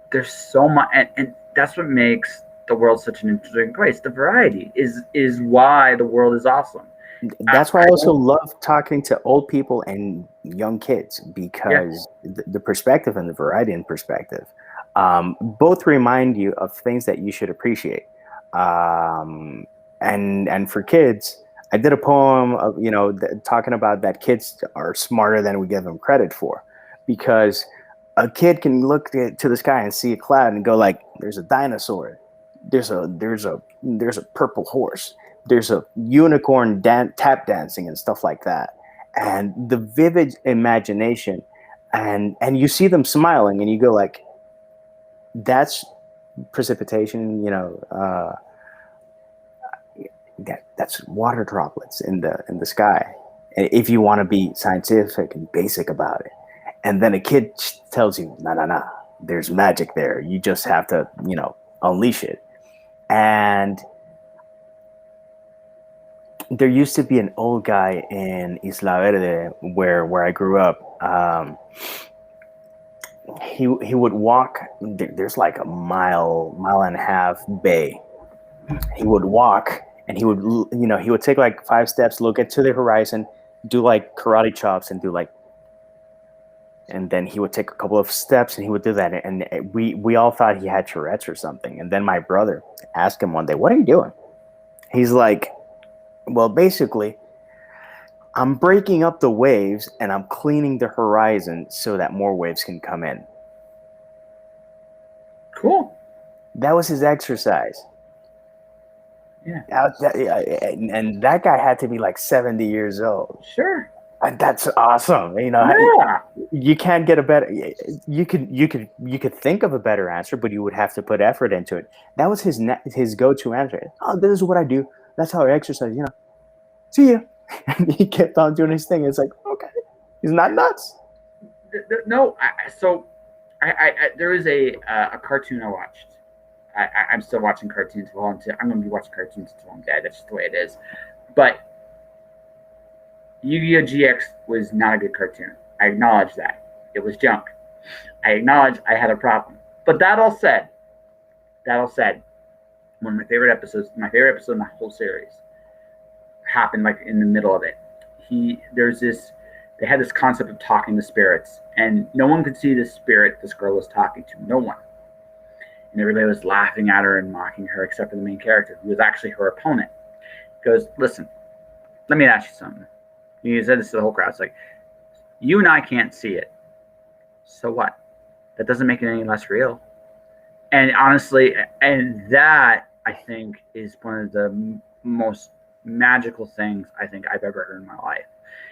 A: there's so much, and that's what makes the world such an interesting place. The variety is why the world is awesome.
B: That's why I also love talking to old people and young kids, because the perspective and the variety in perspective both remind you of things that you should appreciate. And for kids, I did a poem of, you know, talking about that kids are smarter than we give them credit for, because a kid can look to the sky and see a cloud and go like, there's a dinosaur, there's a purple horse, there's a unicorn tap dancing and stuff like that. And the vivid imagination, and you see them smiling, and you go like, that's precipitation, you know, that's water droplets in the sky, if you want to be scientific and basic about it. And then a kid tells you, nah, there's magic there, you just have to, you know, unleash it. And there used to be an old guy in Isla Verde where I grew up. He would walk. There's like a mile and a half bay. He would walk, and he would take like 5 steps, look at to the horizon, do like karate chops, and then he would take a couple of steps, and he would do that. And we all thought he had Tourette's or something. And then my brother asked him one day, "What are you doing?" He's like, "Well, basically, I'm breaking up the waves and I'm cleaning the horizon so that more waves can come in."
A: Cool.
B: That was his exercise.
A: Yeah.
B: And that guy had to be like 70 years old.
A: Sure.
B: And that's awesome. You know,
A: yeah.
B: You can't get a better, you could think of a better answer, but you would have to put effort into it. That was his go-to answer. "Oh, this is what I do. That's how I exercise, you know. See ya." And he kept on doing his thing. It's like, okay, he's not nuts.
A: No, there was a cartoon I watched. I'm still watching cartoons. Well, I'm going to be watching cartoons until I'm dead. That's just the way it is. But Yu-Gi-Oh! GX was not a good cartoon. I acknowledge that. It was junk. I acknowledge I had a problem. But that all said, one of my favorite episode in the whole series happened like in the middle of it. They had this concept of talking to spirits, and no one could see the spirit this girl was talking to. No one. And everybody was laughing at her and mocking her, except for the main character, who was actually her opponent. He goes, listen, let me ask you something. He said this to the whole crowd. It's like, you and I can't see it. So what? That doesn't make it any less real. And honestly, and that, I think, is one of the most magical things I think I've ever heard in my life.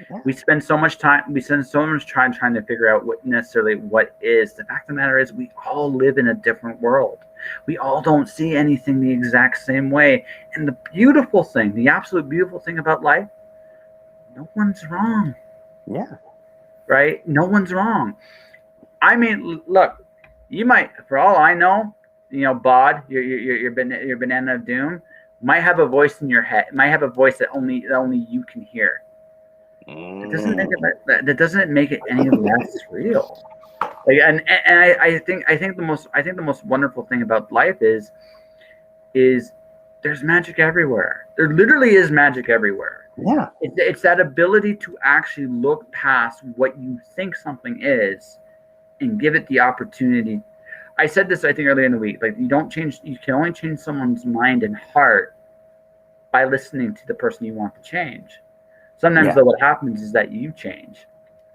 A: Yeah. We spend so much time trying to figure out what is. The fact of the matter is, we all live in a different world. We all don't see anything the exact same way. And the absolute beautiful thing about life, no one's wrong.
B: Yeah.
A: Right? No one's wrong. I mean, look, you might, for all I know, Bod, your banana of doom, might have a voice in your head. Might have a voice that only you can hear. That doesn't make it any less real. Like, and I think the most wonderful thing about life is there's magic everywhere. There literally is magic everywhere.
B: Yeah.
A: It's that ability to actually look past what you think something is and give it the opportunity. I said this, I think, earlier in the week. Like, you can only change someone's mind and heart by listening to the person you want to change. Sometimes, though, what happens is that you change,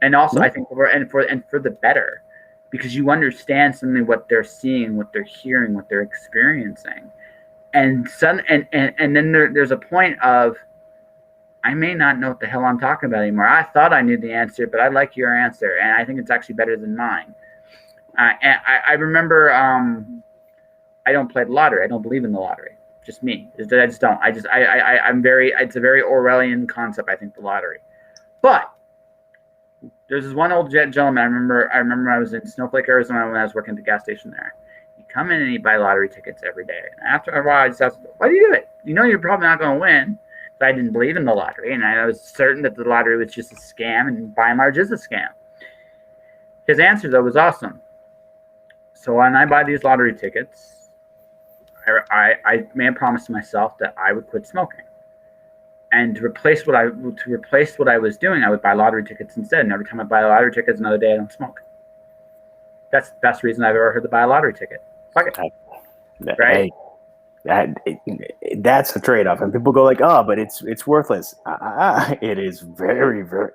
A: and also I think for the better, because you understand suddenly what they're seeing, what they're hearing, what they're experiencing, and then there's a point of, I may not know what the hell I'm talking about anymore. I thought I knew the answer, but I like your answer, and I think it's actually better than mine. And I remember, I don't play the lottery. I don't believe in the lottery. Just me. I just don't. I'm very. It's a very Orwellian concept, I think, the lottery. But there's this one old gentleman. I remember I was in Snowflake, Arizona, when I was working at the gas station there. He'd come in and he'd buy lottery tickets every day. And after a while, I just asked, "Why do you do it? You know you're probably not going to win." So I didn't believe in the lottery, and I was certain that the lottery was just a scam, and by and large is a scam. His answer, though, was awesome. So when I buy these lottery tickets, I made a promise to myself that I would quit smoking, and to replace what I was doing, I would buy lottery tickets instead. And every time I buy lottery tickets, another day I don't smoke. That's the best reason I've ever heard to buy a lottery ticket. Fuck it. Right?
B: That's a trade-off, and people go like, "Oh, but it's worthless." It is very, very.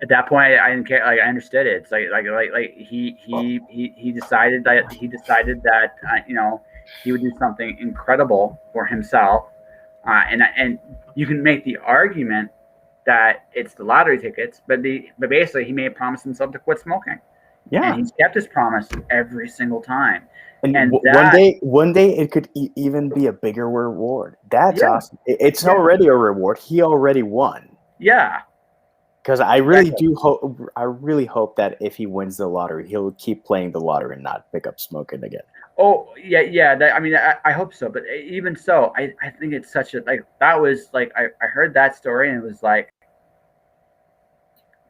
A: At that point, I didn't care. Like, I understood it. It's like he decided that he would do something incredible for himself, and you can make the argument that it's the lottery tickets, but basically he made a promise himself to quit smoking. Yeah, and he's kept his promise every single time.
B: And one day it could even be a bigger reward. That's awesome. It's already a reward. He already won.
A: Yeah.
B: Because I really hope that if he wins the lottery, he'll keep playing the lottery and not pick up smoking again.
A: Oh yeah. I hope so. But even so, I think it's such a that was I heard that story and it was like,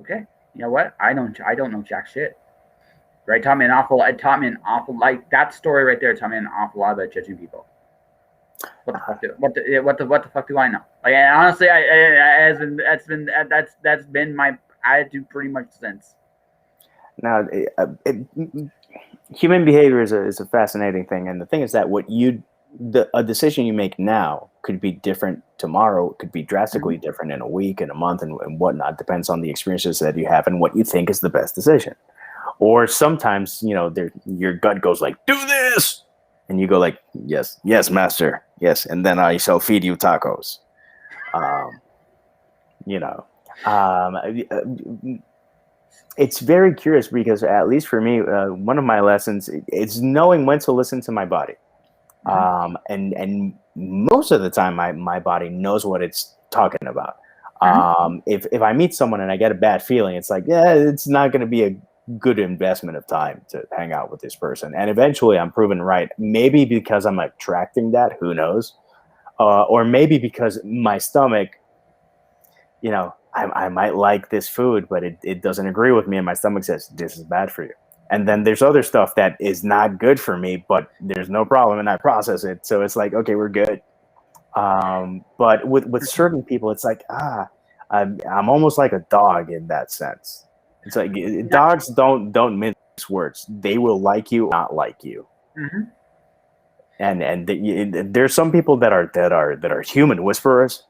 A: okay, you know what? I don't know jack shit. Right? It taught me an awful that story right there taught me an awful lot about judging people. What the fuck do I know? Like, honestly, that's been my attitude pretty much since.
B: Now, human behavior is a fascinating thing, and the thing is that a decision you make now could be different tomorrow. It could be drastically different in a week, in a month, and whatnot. Depends on the experiences that you have and what you think is the best decision. Or sometimes, your gut goes like, "Do this," and you go like, "Yes, master, yes," and then I shall feed you tacos. It's very curious because, at least for me, one of my lessons is knowing when to listen to my body. And most of the time, my body knows what it's talking about. If I meet someone and I get a bad feeling, it's like, it's not going to be a good investment of time to hang out with this person. And eventually I'm proven right. Maybe because I'm attracting that, who knows? Or maybe because my stomach, I might like this food, but it doesn't agree with me. And my stomach says, this is bad for you. And then there's other stuff that is not good for me, but there's no problem. And I process it. So it's like, okay, we're good. But with certain people, it's like, I'm almost like a dog in that sense. It's like dogs don't mince words. They will like you, not like you.
A: Mm-hmm.
B: There's some people that are human whisperers,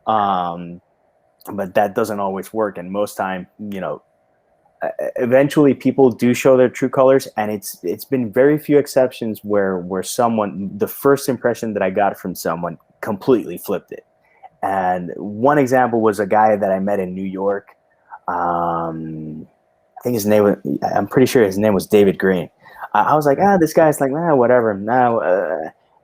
B: but that doesn't always work. And most time, eventually people do show their true colors, and it's been very few exceptions where someone, the first impression that I got from someone completely flipped it. And one example was a guy that I met in New York. I think I'm pretty sure his name was David Green. I was like, this guy's like, whatever. No.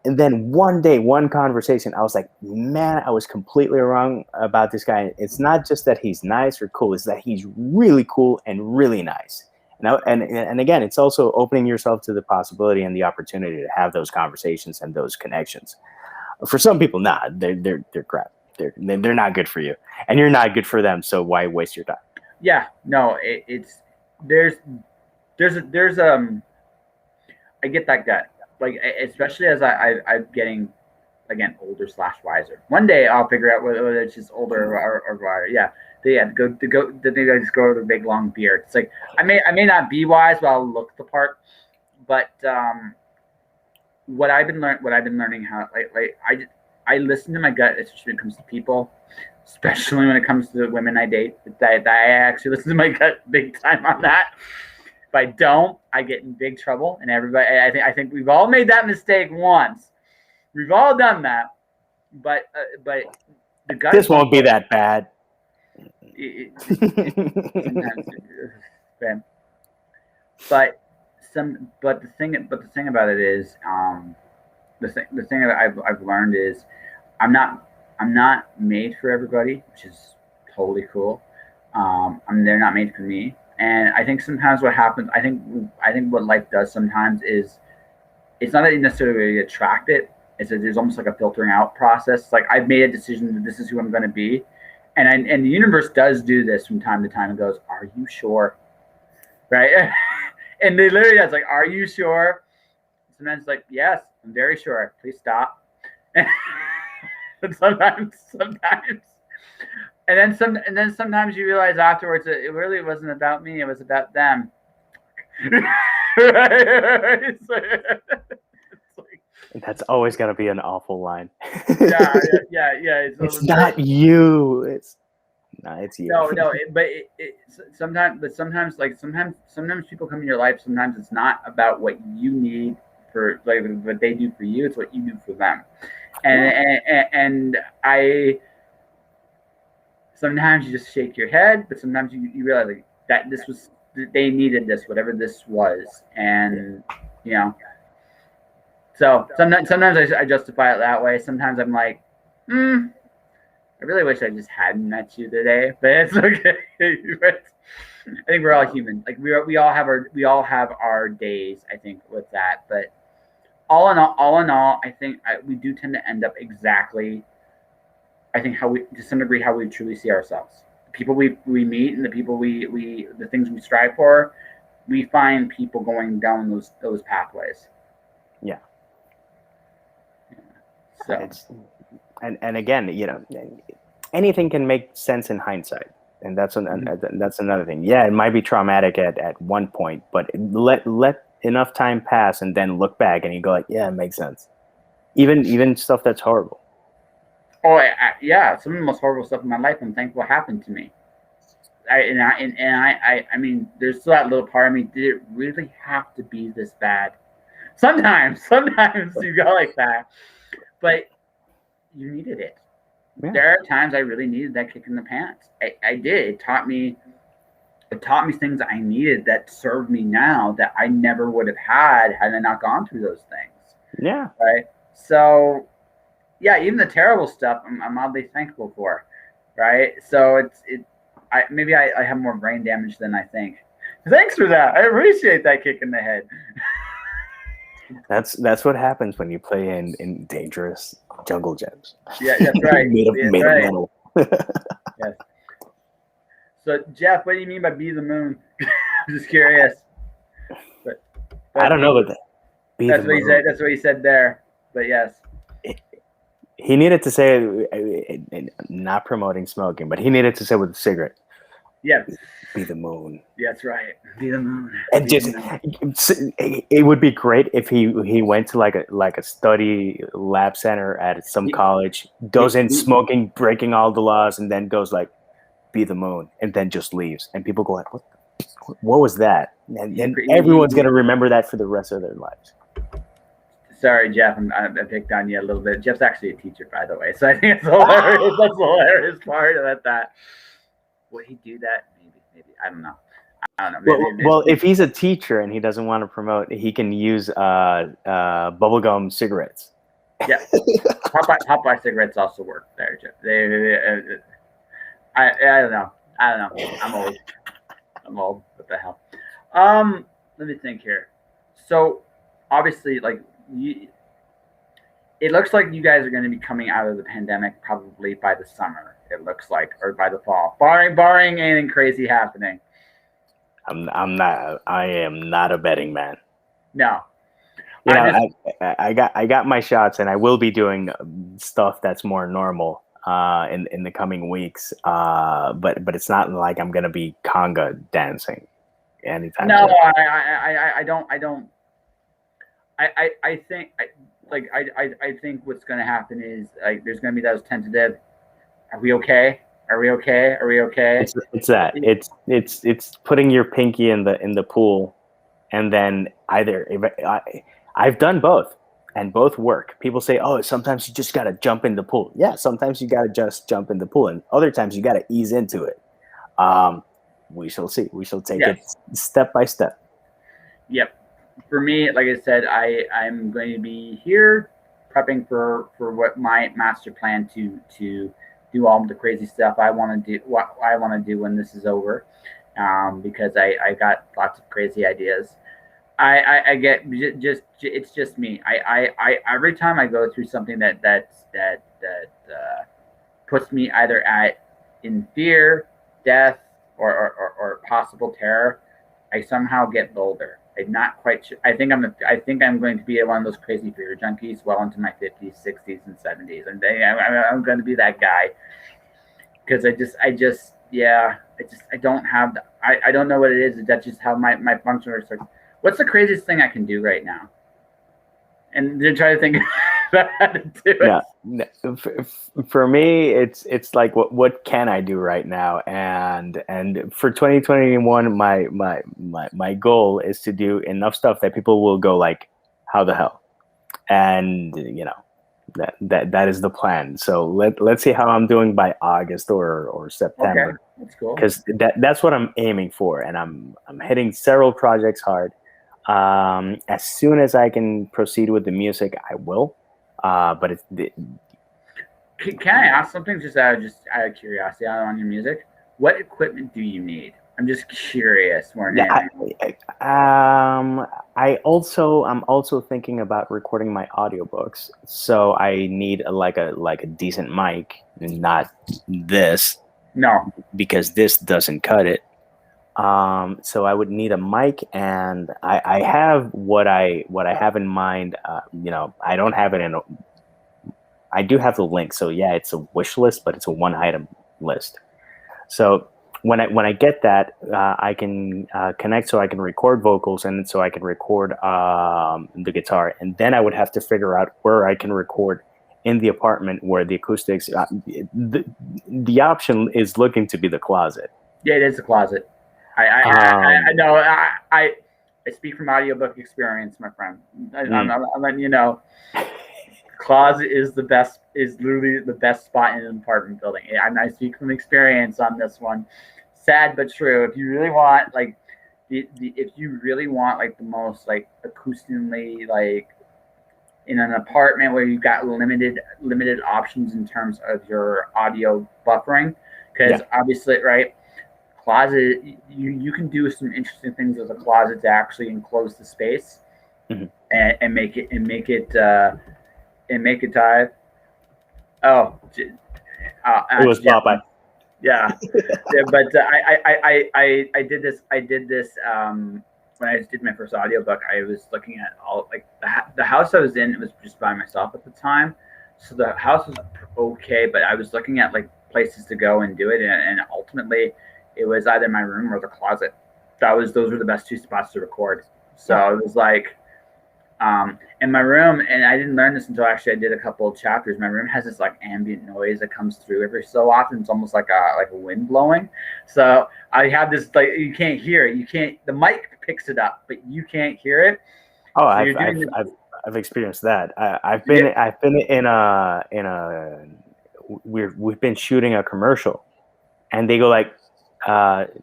B: And then one day, one conversation, I was like, man, I was completely wrong about this guy. It's not just that he's nice or cool. It's that he's really cool and really nice. And again, it's also opening yourself to the possibility and the opportunity to have those conversations and those connections. For some people, they're crap. They're not good for you, and you're not good for them. So why waste your time?
A: Yeah, no, there's I get that gut, like especially as I'm getting again older / wiser. One day I'll figure out whether it's just older or wiser. Yeah, they had to go. Then they just grow the big long beard. It's like I may not be wise, but I'll look the part. But what I've been learning how I listen to my gut, especially when it comes to people, especially when it comes to the women I date. That I actually listen to my gut big time on that. If I don't, I get in big trouble. And everybody, I think we've all made that mistake once. We've all done that. But the gut.
B: This won't be that bad.
A: Sometimes, but the thing about it is, the thing that I've learned is, I'm not made for everybody, which is totally cool. They're not made for me. And I think sometimes what happens, I think what life does sometimes is, it's not that you necessarily attract it. There's almost like a filtering out process. Like I've made a decision that this is who I'm going to be, and the universe does do this from time to time. And goes, "Are you sure?" Right? And they literally ask, like, "Are you sure?" Sometimes it's like, "Yes, I'm very sure. Please stop." But sometimes. And then sometimes you realize afterwards that it really wasn't about me; it was about them. Right? It's like,
B: that's always got to be an awful line.
A: yeah.
B: It's not you. It's you.
A: No. Sometimes people come in your life. Sometimes it's not about what you need for, like, what they do for you. It's what you do for them. And I. Sometimes you just shake your head, but sometimes you realize, like, that they needed this, whatever this was, and So sometimes I justify it that way. Sometimes I'm like, I really wish I just hadn't met you today, but it's okay. I think we're all human. Like we all have our days. I think with that, but all in all, I think we do tend to end up exactly. I think to some degree, how we truly see ourselves. The people we meet and the people the things we strive for, we find people going down those pathways.
B: Yeah.
A: So.
B: And again, anything can make sense in hindsight, and that's another thing. Yeah, it might be traumatic at one point, but let enough time pass, and then look back, and you go like, yeah, it makes sense. Even stuff that's horrible.
A: Oh yeah, some of the most horrible stuff in my life, I'm thankful happened to me. I mean, there's still that little part of me. Did it really have to be this bad? Sometimes you go like that, but you needed it. Yeah. There are times I really needed that kick in the pants. I did. It taught me things I needed that serve me now that I never would have had I not gone through those things.
B: Yeah.
A: Right. So, yeah, even the terrible stuff, I'm oddly thankful for. Right. So maybe I have more brain damage than I think. Thanks for that. I appreciate that kick in the head.
B: That's what happens when you play in dangerous jungle gyms.
A: Yeah, that's right.
B: made of metal.
A: Yes. So, Jeff, what do you mean by "be the moon"? I'm just curious. But
B: I don't know, but
A: that's what he said. That's what he said there. But yes,
B: he needed to say, not promoting smoking, but he needed to say with a cigarette,
A: Yeah,
B: Be the moon.
A: that's right. Be the moon.
B: And
A: Be the
B: just
A: moon.
B: it would be great if he went to like a study lab center at some
A: He,
B: college, goes in
A: he,
B: smoking, breaking all the laws, and then goes like, be the moon, and then just leaves, and people go like, what was that? And everyone's gonna remember that for the rest of their lives.
A: Sorry, Jeff, I picked on you a little bit. Jeff's actually a teacher, by the way, so I think it's hilarious. That's the hilarious part about that. Would he do that? Maybe. I don't know.
B: Well, if he's a teacher and he doesn't want to promote, he can use bubblegum cigarettes.
A: Yeah, Popeye cigarettes also work there, Jeff. I don't know. I'm old. What the hell? Let me think here. So, obviously, it looks like you guys are going to be coming out of the pandemic probably by the summer. It looks like, or by the fall, barring anything crazy happening.
B: I am not a betting man.
A: No.
B: I got my shots, and I will be doing stuff that's more normal in the coming weeks. But it's not like I'm gonna be conga dancing anytime.
A: No,
B: soon.
A: I think what's going to happen is like there's going to be those tentative. Are we okay? Are we okay? Are we okay?
B: It's that. It's putting your pinky in the pool, and then I've done both, and both work. People say, "Oh, sometimes you just gotta jump in the pool." Yeah, sometimes you gotta just jump in the pool, and other times you gotta ease into it. We shall see. We shall take it step by step.
A: Yep. For me, like I said, I'm going to be here prepping for what my master plan to do all the crazy stuff I want to do. What I want to do when this is over, because I got lots of crazy ideas. I get just it's just me. I every time I go through something that puts me either in fear, death, or possible terror, I somehow get bolder. I'm not quite sure. I think I'm going to be one of those crazy fear junkies well into my 50s, 60s, and 70s, and I'm going to be that guy because I don't have I don't know what it is. That's just how my function works. What's the craziest thing I can do right now? And then try to think about how to do it.
B: Yeah. For me, it's like what can I do right now? And for 2021, my goal is to do enough stuff that people will go like, how the hell? And that is the plan. So let's see how I'm doing by August or September.
A: Okay, that's cool.
B: Because that's what I'm aiming for, and I'm hitting several projects hard. As soon as I can proceed with the music, I will. But
A: can I ask something just out of curiosity on your music? What equipment do you need? I'm just curious more than anything.
B: I'm also thinking about recording my audiobooks, so I need a decent mic, and not this.
A: No,
B: because this doesn't cut it. So I would need a mic, and I have what I have in mind. I don't have it I do have the link. So yeah, it's a wish list, but it's a one item list. So when I get that, I can connect so I can record vocals, and so I can record the guitar, and then I would have to figure out where I can record in the apartment where the acoustics. The option is looking to be the closet.
A: Yeah, it is a closet. I know. I speak from audiobook experience, my friend. I'm letting you know. Closet is literally the best spot in an apartment building. I speak from experience on this one. Sad but true. If you really want the most like acoustically like in an apartment where you've got limited options in terms of your audio buffering, because obviously, right, closet you can do some interesting things with a closet to actually enclose the space and make it dive. Oh,
B: it was Popeye.
A: Yeah, but I did this when I did my first audiobook. I was looking at all like the house I was in. It was just by myself at the time, so the house was okay. But I was looking at like places to go and do it, and ultimately, it was either my room or the closet. Those were the best two spots to record. So
B: Yeah.
A: it was like in my room, and I didn't learn this until actually I did a couple of chapters. My room has this like ambient noise that comes through every so often. It's almost like a wind blowing. So I have this like you can't hear it. You can't. The mic picks it up, but you can't hear it.
B: Oh,
A: So you're doing this.
B: I've experienced that. I've
A: Yeah.
B: been in a we've been shooting a commercial, and they go like cut,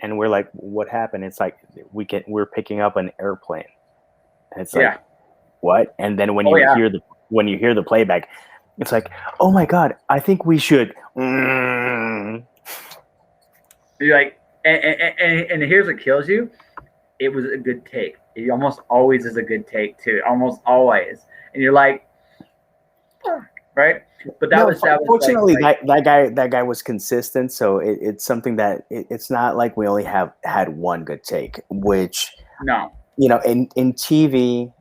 B: and we're like, what happened? It's like we're picking up an airplane, and it's like,
A: Yeah.
B: what? And then
A: Oh yeah.
B: when you hear the playback, it's like, oh my god, I think we should. Mm.
A: You're like, and here's what kills you. It was a good take. It almost always is a good take too. Almost always, and you're like, right? But that was
B: Fortunately,
A: like
B: that guy was consistent, so it's something that it's not like we only had one good take, which
A: no.
B: In TV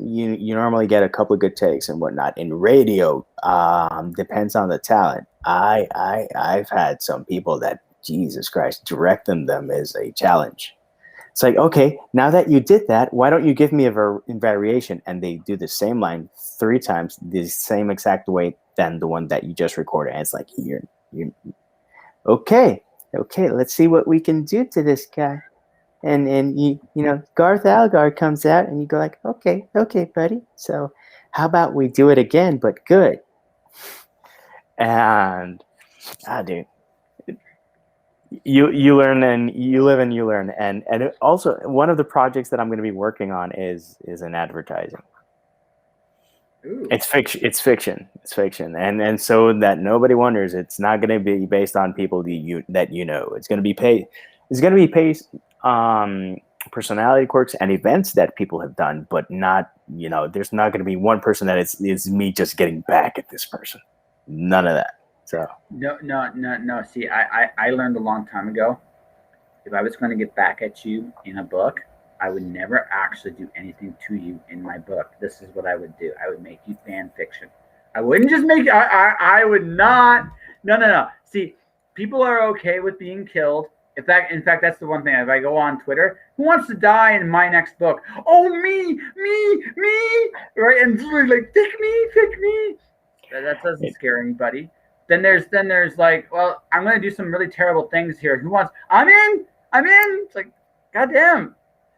B: you normally get a couple of good takes and whatnot. In radio, depends on the talent. I've had some people that, Jesus Christ, directing them is a challenge. It's like, okay, now that you did that, why don't you give me a variation? And they do the same line 3 times, the same exact way than the one that you just recorded. And it's like, you're okay, let's see what we can do to this guy. And Garth Algar comes out, and you go like, okay, buddy. So how about we do it again, but good? And dude, you learn, and you live and you learn. And also, one of the projects that I'm going to be working on is in advertising.
A: Ooh.
B: It's fiction, and so that nobody wonders, it's not going to be based on people that you know. It's going to be based personality quirks and events that people have done, but not, there's not going to be one person that is me just getting back at this person. None of that. So
A: No. See, I learned a long time ago. If I was going to get back at you in a book, I would never actually do anything to you in my book. This is what I would do. I would make you fan fiction. I wouldn't just make. I would not. No. See, people are okay with being killed. In fact, that's the one thing. If I go on Twitter, who wants to die in my next book? Oh, me, right? And like, pick me. That doesn't scare anybody. Then there's like, well, I'm gonna do some really terrible things here. Who wants? I'm in. It's like, goddamn,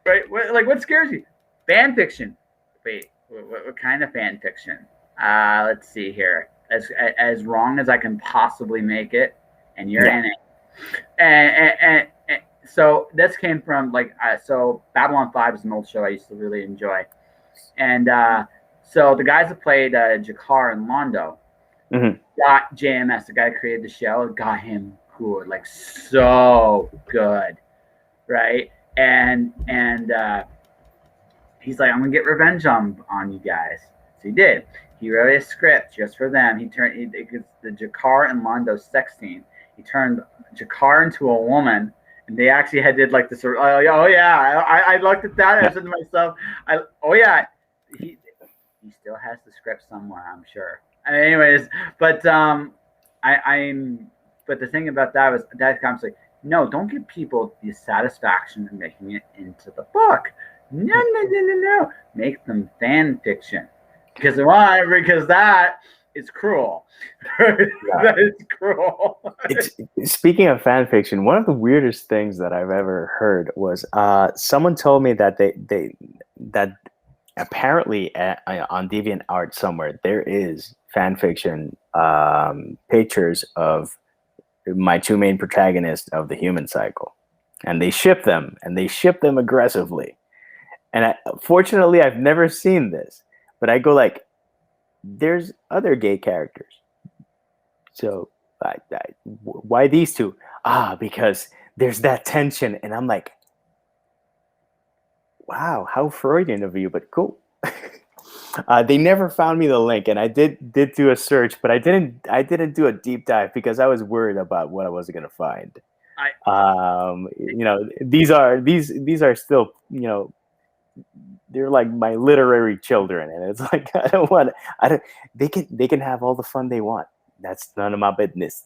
A: right? What scares you? Fan fiction. Wait, what kind of fan fiction? Let's see here. As wrong as I can possibly make it, and you're in it. And so this came from so Babylon 5 is an old show I used to really enjoy, and so the guys that played Jakar and Londo got JMS, the guy who created the show, got him good, like so good, right? And he's like, I'm gonna get revenge on you guys. So he did. He wrote a script just for them. The Jakar and Londo sex scene. He turned Jakar into a woman, and they actually did like this. Oh yeah, I looked at that and I said to myself, he still has the script somewhere, I'm sure. Anyways, but but the thing about that was that comes like, no, don't give people the satisfaction of making it into the book. No. Make them fan fiction. Because why? Because that is cruel. That is cruel.
B: Speaking of fan fiction, one of the weirdest things that I've ever heard was someone told me that that apparently on DeviantArt somewhere there is fan fiction pictures of my 2 main protagonists of the human cycle, and they ship them aggressively. And fortunately, I've never seen this, but I go like, there's other gay characters. So why these 2? Because there's that tension. And I'm like, wow, how Freudian of you, but cool. They never found me the link, and I did do a search, but I didn't do a deep dive because I was worried about what I was going to find. These are still, they're like my literary children, and it's like, they can have all the fun they want. That's none of my business.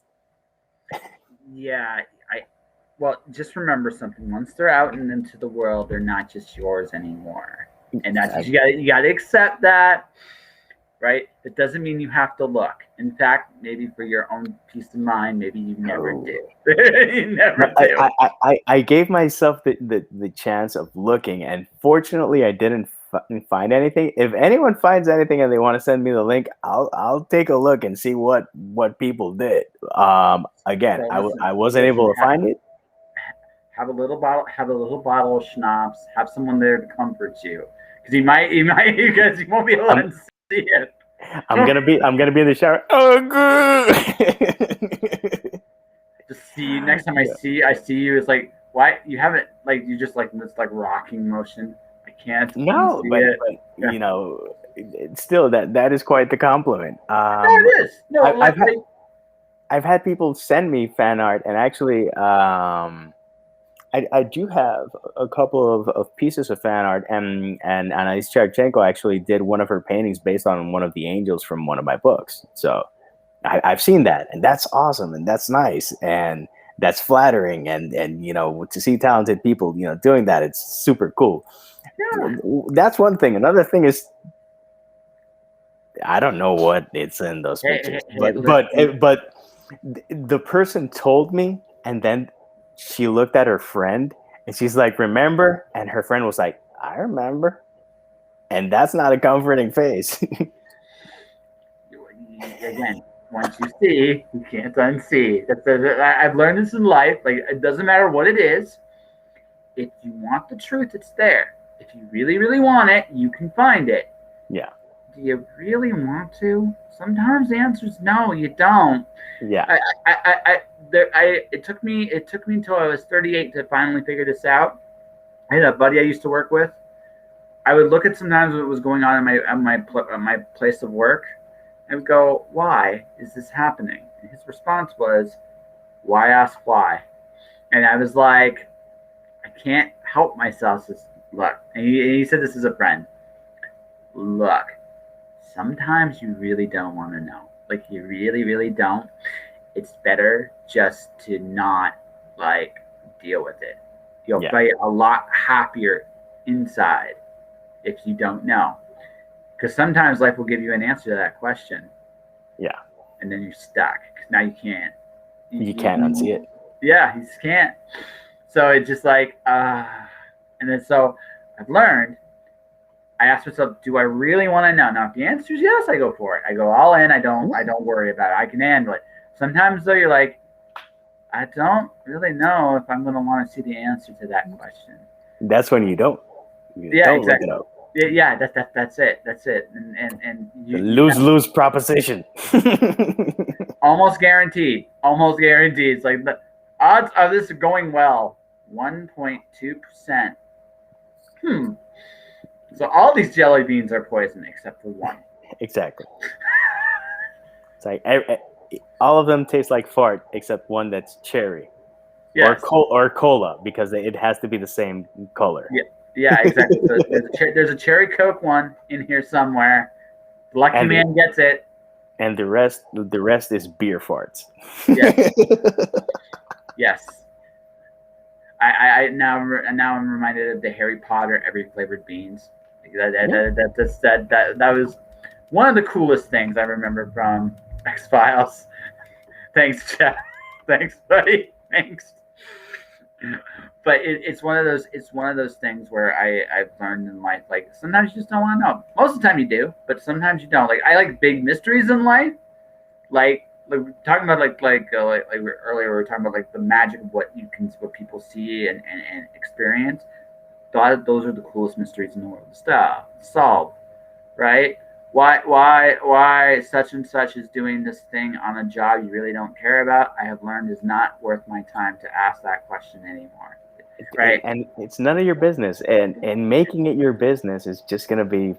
A: Yeah, well, just remember something. Once they're out and into the world, they're not just yours anymore, and that's what
B: Exactly.
A: you got to accept that, right? It doesn't mean you have to look. In fact, maybe for your own peace of mind, maybe you never
B: No.
A: do. You never do.
B: I gave myself the chance of looking, and fortunately, I didn't find anything. If anyone finds anything and they want to send me the link, I'll take a look and see what people did. Again,
A: So listen,
B: I wasn't able to find it.
A: have a little bottle of schnapps. Have someone there to comfort you, because because you won't be able
B: I'm
A: to see it.
B: I'm gonna be in the shower. Oh, good.
A: Just see you next time
B: Yeah.
A: I see you. It's like, why you haven't, like, you just like in this like rocking motion. I can't
B: No,
A: unsee
B: but
A: it.
B: you know, it's still that is quite the compliment.
A: No, it is. No,
B: I,
A: like,
B: I've had people send me fan art, and actually, I do have a couple of pieces of fan art, and Anais Shevchenko actually did one of her paintings based on one of the angels from one of my books. So I've seen that, and that's awesome, and that's nice, and that's flattering, and you know, to see talented people, you know, doing that, it's super cool.
A: yeah.
B: That's one thing. Another thing is, I don't know what it's in those pictures,
A: Listen.
B: but the person told me, and then she looked at her friend, and she's like, "Remember?" And her friend was like, "I remember," and that's not a comforting face.
A: Again, once you see, you can't unsee. I've learned this in life. Like, it doesn't matter what it is. If you want the truth, it's there. If you really, really want it, you can find it.
B: Yeah,
A: Do you really want to? Sometimes the answer is no, you don't.
B: yeah,
A: It took me until I was 38 to finally figure this out. I had a buddy I used to work with. I would look at sometimes what was going on in my place of work, and would go, "Why is this happening?" And his response was, "Why ask why?" And I was like, "I can't help myself." Says, "Look," and he said this as a friend. "Look, sometimes you really don't want to know. Like, you really, really don't. It's better just to not, like, deal with it. You'll
B: yeah,
A: be a lot happier inside if you don't know. Because sometimes life will give you an answer to that question,
B: yeah.
A: and then you're stuck. 'Cause now you can't.
B: You can't unsee it.
A: Yeah, you just can't. So it's just like, and then so I've learned. I ask myself, do I really want to know? Now, if the answer is yes, I go for it. I go all in. I don't worry about it. I can handle it. Sometimes though, you're like, I don't really know if I'm going to want to see the answer to that question.
B: That's when you don't.
A: Yeah,
B: Don't look
A: exactly.
B: it up.
A: Yeah, that's it. That's it. And
B: The lose proposition.
A: almost guaranteed. Almost guaranteed. It's like the odds of this going well, 1.2%. So all these jelly beans are poison except for one.
B: Exactly. It's like all of them taste like fart except one that's cherry.
A: Yes.
B: Or cola, because it has to be the same color.
A: Yeah, exactly. So there's a cherry Coke one in here somewhere. The lucky man gets it.
B: And the rest is beer farts.
A: Yes. Yes. I now I'm reminded of the Harry Potter every flavored beans. That was one of the coolest things I remember from X-Files. Thanks, Jeff. Thanks, buddy. Thanks. But it's one of those things where I've learned in life, like, sometimes you just don't want to know. Most of the time you do, but sometimes you don't. Like, I like big mysteries in life. Like talking about like earlier we were talking about like the magic of what people see and experience. Those are the coolest mysteries in the world. Stuff solve, right? Why such and such is doing this thing on a job you really don't care about, I have learned is not worth my time to ask that question anymore. Right?
B: And it's none of your business. And making it your business is just gonna be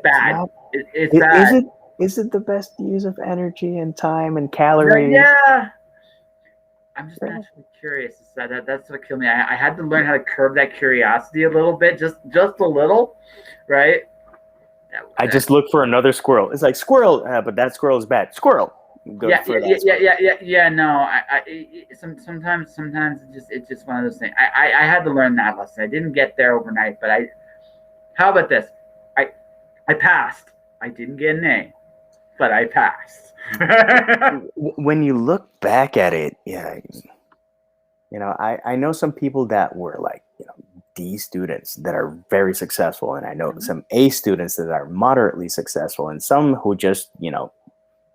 A: bad. It's bad.
B: Is it the best use of energy and time and calories?
A: Yeah. I'm just naturally curious. That's what killed me. I had to learn how to curb that curiosity a little bit, just a little, right?
B: I just look for another squirrel. It's like, squirrel, but that squirrel is bad. Squirrel. Good for that sport.
A: Yeah. No, sometimes it's just one of those things. I had to learn that lesson. I didn't get there overnight, but how about this? I passed. I didn't get an A, but I passed.
B: When you look back at it, yeah, I know some people that were like, D students that are very successful, and I know some A students that are moderately successful, and some who just,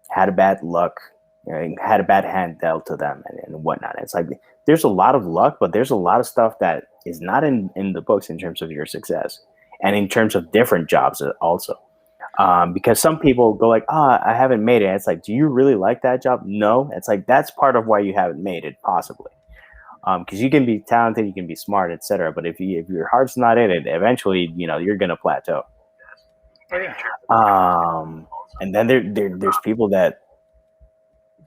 B: had a bad luck, had a bad hand dealt to them and whatnot. It's like there's a lot of luck, but there's a lot of stuff that is not in the books in terms of your success and in terms of different jobs also. Because some people go like, I haven't made it. It's like, do you really like that job? No. It's like, that's part of why you haven't made it, possibly. Because you can be talented, you can be smart, etc. But if your heart's not in it, eventually, you're gonna plateau.
A: Oh, yeah.
B: And then there's people that,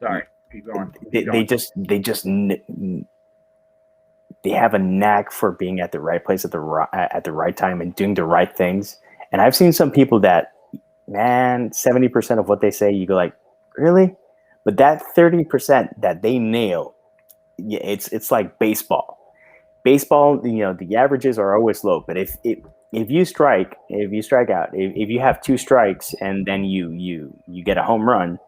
A: sorry, keep going.
B: They have a knack for being at the right place at the right time and doing the right things. And I've seen some people that, man, 70% of what they say, you go like, really? But that 30% that they nail, it's like baseball. Baseball, the averages are always low. But if you strike out, if you have 2 strikes and then you get a home run,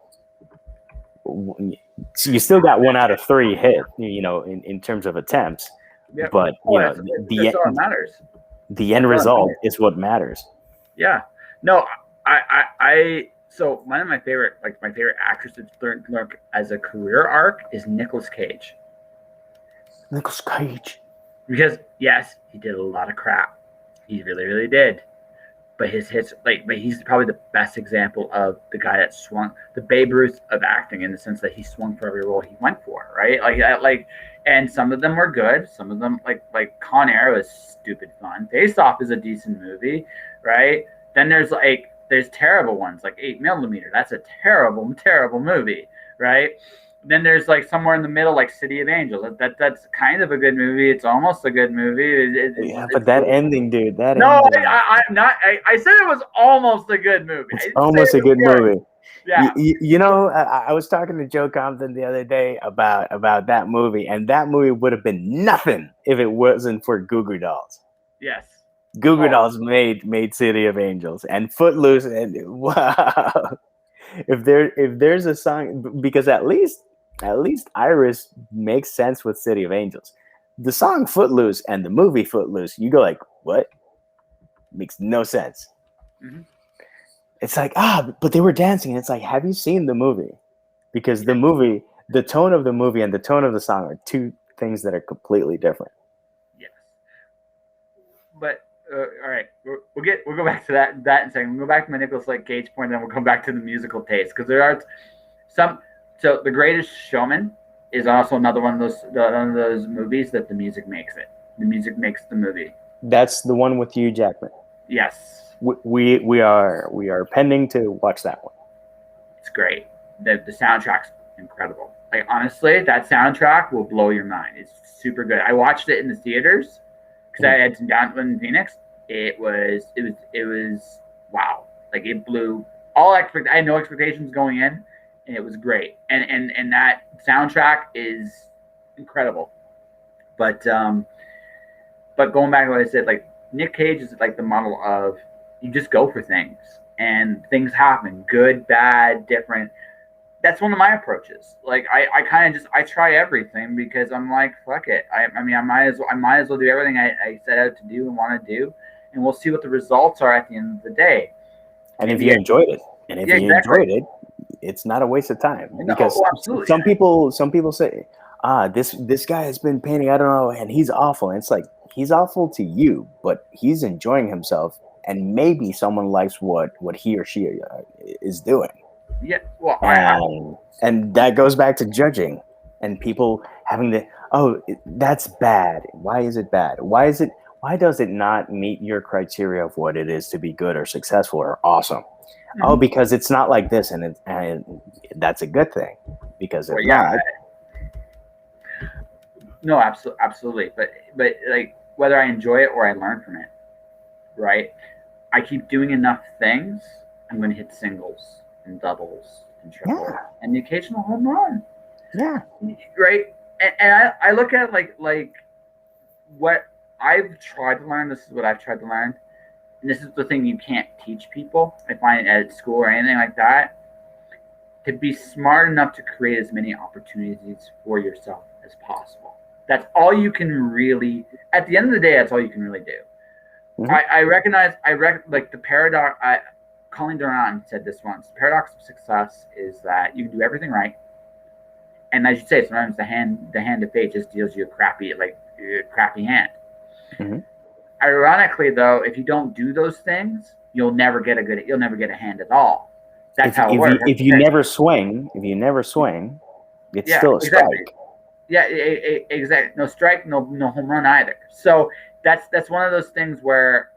B: you still got 1 out of 3 hit, in terms of attempts.
A: Yep.
B: But
A: that's all that matters.
B: The end result is what matters.
A: Yeah. No, so one of my favorite actresses to learn as a career arc is Nicolas Cage.
B: Nicolas Cage.
A: Because yes, he did a lot of crap. He really, really did. But his hits, but he's probably the best example of the guy that swung, the Babe Ruth of acting, in the sense that he swung for every role he went for, right? And some of them were good. Some of them, like Con Air, was stupid fun. Face Off is a decent movie, right? Then there's terrible ones like 8mm. That's a terrible, terrible movie, right? Then there's Somewhere in the Middle, like City of Angels. That's kind of a good movie. It's almost a good movie.
B: But that ending, dude.
A: I'm not. I said it was almost a good movie.
B: It's almost a good movie.
A: Yeah.
B: I was talking to Joe Compton the other day about that movie, and that movie would have been nothing if it wasn't for Goo Goo Dolls.
A: Yes.
B: Goo Goo Dolls made City of Angels and Footloose, and wow. If there's a song, because at least Iris makes sense with City of Angels. The song Footloose and the movie Footloose, you go like, what? Makes no sense.
A: Mm-hmm.
B: It's like, but they were dancing. And it's like, have you seen the movie? Because the movie, the tone of the movie and the tone of the song are 2 things that are completely different.
A: Yes. But all right, we'll go back to that in a second. We'll go back to my Nicolas Cage point, and then we'll come back to the musical taste, because there are some. So The Greatest Showman is also another one of those movies that the music makes it. The music makes the movie.
B: That's the one with Hugh Jackman.
A: Yes.
B: We are pending to watch that one.
A: It's great. The soundtrack's incredible. Honestly, that soundtrack will blow your mind. It's super good. I watched it in the theaters because I had some downtime in Phoenix. It was wow. It blew all I had no expectations going in. And it was great, and that soundtrack is incredible. But going back to what I said, Nick Cage is the model of, you just go for things, and things happen, good, bad, different. That's one of my approaches. I kind of I try everything, because I'm like, fuck it. I might as well do everything I set out to do and want to do, and we'll see what the results are at the end of the day.
B: And if you enjoyed it, it's not a waste of time, because some people say, this guy has been painting, I don't know, and he's awful. And it's like, he's awful to you, but he's enjoying himself, and maybe someone likes what he or she is doing.
A: Yeah, well,
B: and that goes back to judging, and people having that's bad. Why is it bad? Why does it not meet your criteria of what it is to be good or successful or awesome? Mm-hmm. Because it's not like this, and that's a good thing, because if not.
A: No, absolutely. But whether I enjoy it or I learn from it, right? I keep doing enough things, I'm going to hit singles and doubles and triple
B: Yeah.
A: and the occasional home run.
B: Yeah.
A: Right. And I look at like what I've tried to learn. This is what I've tried to learn. And this is the thing you can't teach people. I find at school or anything like that. To be smart enough to create as many opportunities for yourself as possible. That's all you can really. At the end of the day, that's all you can really do.
B: Mhm.
A: I recognize. Like the paradox. Colin Durant said this once. The paradox of success is that you can do everything right, and as you say, sometimes the hand of fate just deals you a crappy hand.
B: Mhm.
A: Ironically, though, if you don't do those things, you'll never get a hand at all. That's how it works.
B: If you never swing, it's
A: Yeah,
B: still a
A: exactly.
B: strike.
A: Yeah, exactly. No strike, no home run either. So that's one of those things where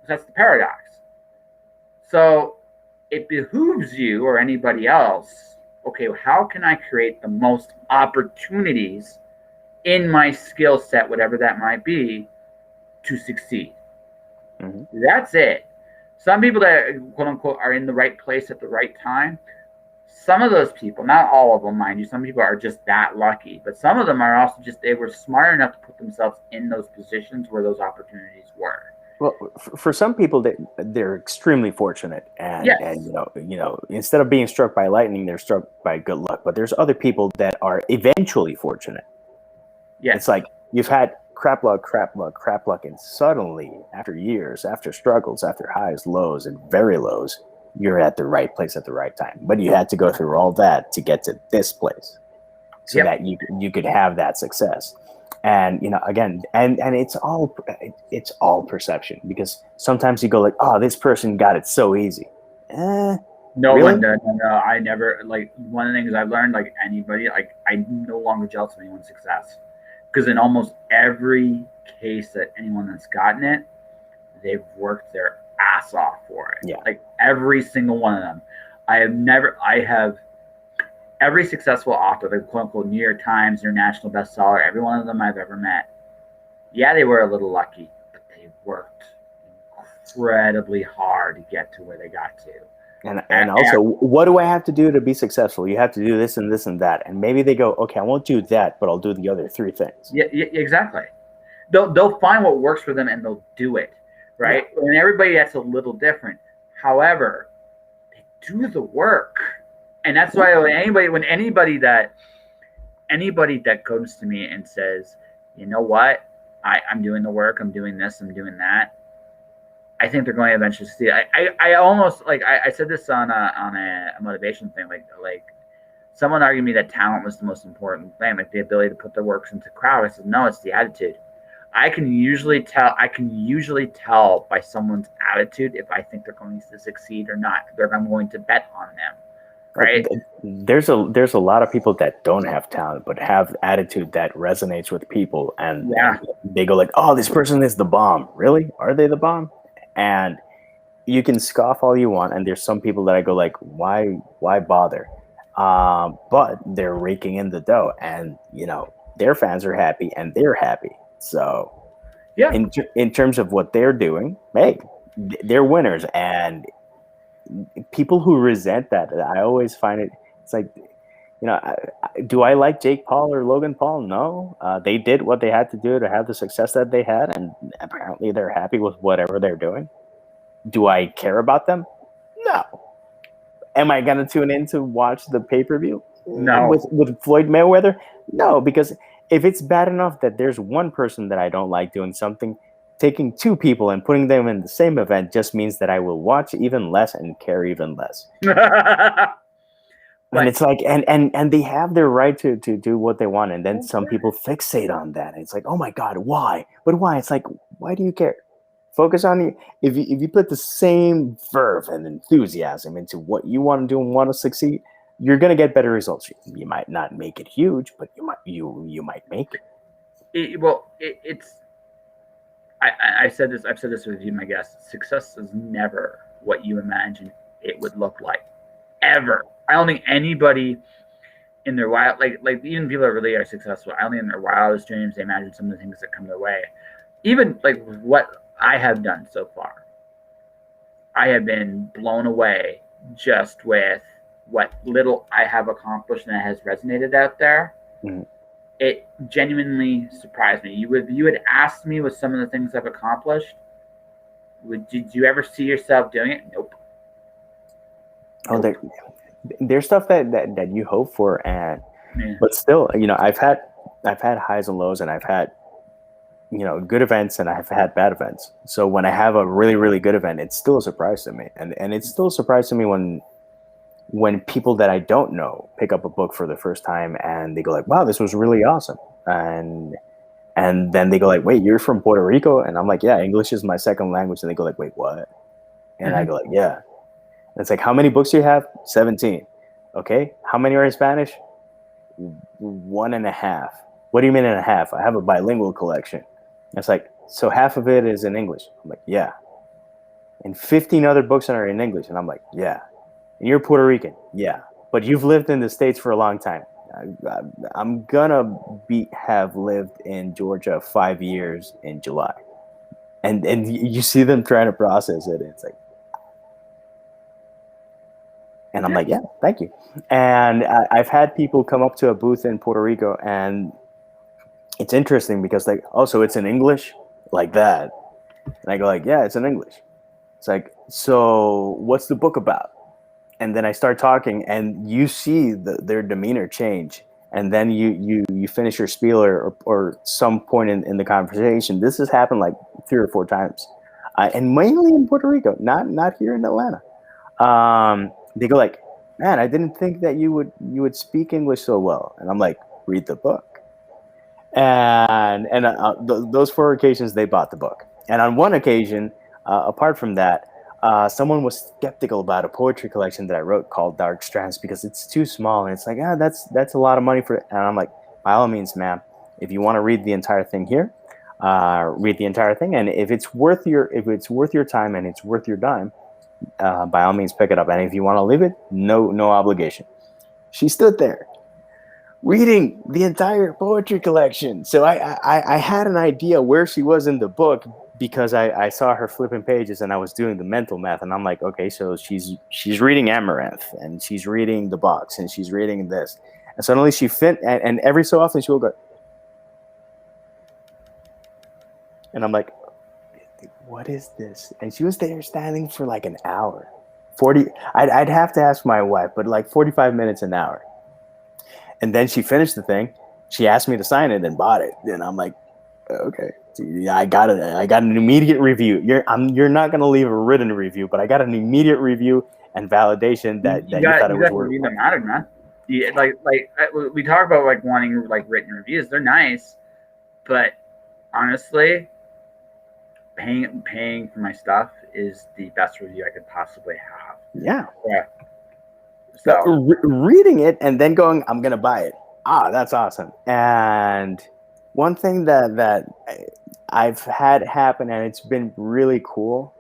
A: that's the paradox. So it behooves you or anybody else. Okay, how can I create the most opportunities in my skill set, whatever that might be, to succeed?
B: Mhm.
A: That's it. Some people that quote unquote are in the right place at the right time. Some of those people, not all of them, mind you, some people are just that lucky, but some of them are also just they were smart enough to put themselves in those positions where those opportunities were.
B: Well, for some people, they're extremely fortunate, and
A: Yes.
B: instead of being struck by lightning, they're struck by good luck. But there's other people that are eventually fortunate.
A: Yes.
B: It's like you've had crap luck, crap luck, crap luck, and suddenly, after years, after struggles, after highs, lows, and very lows, you're at the right place at the right time. But you had to go through all that to get to this place, so
A: Yep.
B: that you could have that success. And again, and it's all perception, because sometimes you go like, oh, this person got it so easy.
A: No
B: Really?
A: one, no. I never like one of the things I've learned. Like anybody, like I'm no longer jealous of anyone's success because in almost every case that anyone that's gotten it, they've worked their ass off for it.
B: Yeah.
A: Like every single one of them. I have every successful author, the quote unquote New York Times international bestseller, every one of them I've ever met. Yeah, they were a little lucky, but they worked incredibly hard to get to where they got to.
B: And also, what do I have to do to be successful? You have to do this and this and that. And maybe they go, okay, I won't do that, but I'll do the other three things.
A: Yeah, exactly. They'll find what works for them and they'll do it, right? Yeah. And everybody that's a little different. However, they do the work, and that's why when anybody that comes to me and says, you know what, I'm doing the work, I'm doing this, I'm doing that, I think they're going to eventually see it. I almost like I said this on a motivation thing, like someone argued me that talent was the most important thing, like the ability to put their works into crowd. I said, no, it's the attitude. I can usually tell by someone's attitude if I think they're going to succeed or not, if I'm going to bet on them. Right?
B: There's a lot of people that don't have talent but have attitude that resonates with people, and they go like, oh, this person is the bomb. Really? Are they the bomb? And you can scoff all you want, and there's some people that I go like, why bother? But they're raking in the dough, and their fans are happy and they're happy. So
A: yeah,
B: in terms of what they're doing, hey, they're winners. And people who resent that, I always find it's like, do I like Jake Paul or Logan Paul? No. They did what they had to do to have the success that they had, and apparently they're happy with whatever they're doing. Do I care about them? No. Am I going to tune in to watch the pay-per-view?
A: No.
B: With Floyd Mayweather? No, because if it's bad enough that there's one person that I don't like doing something, taking two people and putting them in the same event just means that I will watch even less and care even less. And it's like, and they have their right to do what they want. And then some people fixate on that. And it's like, oh my God, why? But why? It's like, why do you care? Focus on if you put the same verve and enthusiasm into what you want to do and want to succeed, you're going to get better results. You might not make it huge, but you might make it.
A: I've said this with you, my guest. Success is never what you imagine it would look like, ever. I don't think anybody in their wild, like even people that really are successful, I don't think in their wildest dreams they imagine some of the things that come their way. Even like what I have done so far, I have been blown away just with what little I have accomplished and it has resonated out there, it genuinely surprised me. You had asked me with some of the things I've accomplished. Did you ever see yourself doing it? Nope.
B: Oh, there's stuff that you hope for, but still, I've had highs and lows, and I've had good events, and I've had bad events. So when I have a really, really good event, it's still a surprise to me, and it's still a surprise to me when people that I don't know pick up a book for the first time and they go like, "Wow, this was really awesome," and then they go like, "Wait, you're from Puerto Rico?" And I'm like, "Yeah, English is my second language," and they go like, "Wait, what?" And I go like, "Yeah." And it's like, "How many books do you have?" 17. Okay, how many are in Spanish? 1.5. What do you mean in a half? I have a bilingual collection. It's like, so half of it is in English. I'm like, yeah. And 15 other books are in English. And I'm like, yeah. And you're Puerto Rican. Yeah. But you've lived in the States for a long time. I'm gonna have lived in Georgia 5 years in July. And you see them trying to process it. It's like, and I'm like, yeah, thank you. And I've had people come up to a booth in Puerto Rico, and it's interesting because like, oh, so it's in English like that. And I go like, yeah, it's in English. It's like, so what's the book about? And then I start talking, and you see their demeanor change. And then you finish your spiel or some point in the conversation. This has happened like 3 or 4 times, and mainly in Puerto Rico, not here in Atlanta. They go like, man, I didn't think that you would speak English so well. And I'm like, read the book. And those 4 occasions they bought the book. And on one occasion, apart from that, someone was skeptical about a poetry collection that I wrote called Dark Strands because it's too small, and it's like, that's a lot of money for it. And I'm like, by all means, ma'am, if you want to read the entire thing here, read the entire thing, and if it's worth your time and it's worth your dime, by all means pick it up. And if you want to leave it, no obligation. She stood there reading the entire poetry collection. So I had an idea where she was in the book because I saw her flipping pages and I was doing the mental math, and I'm like, okay, so she's reading Amaranth, and she's reading The Box, and she's reading this, and suddenly she and every so often she will go, and I'm like, what is this? And she was there standing for like an hour, 40. I'd have to ask my wife, but like 45 minutes an hour. And then she finished the thing. She asked me to sign it and bought it. And I'm like, okay, I got it. I got an immediate review. You're not going to leave a written review, but I got an immediate review and validation that you thought it was worth.
A: You them out, man. We talk about like wanting like written reviews. They're nice, but honestly, paying for my stuff is the best review I could possibly have.
B: Yeah. So reading it and then going, I'm gonna buy it. That's awesome. And one thing that I've had happen, and it's been really cool.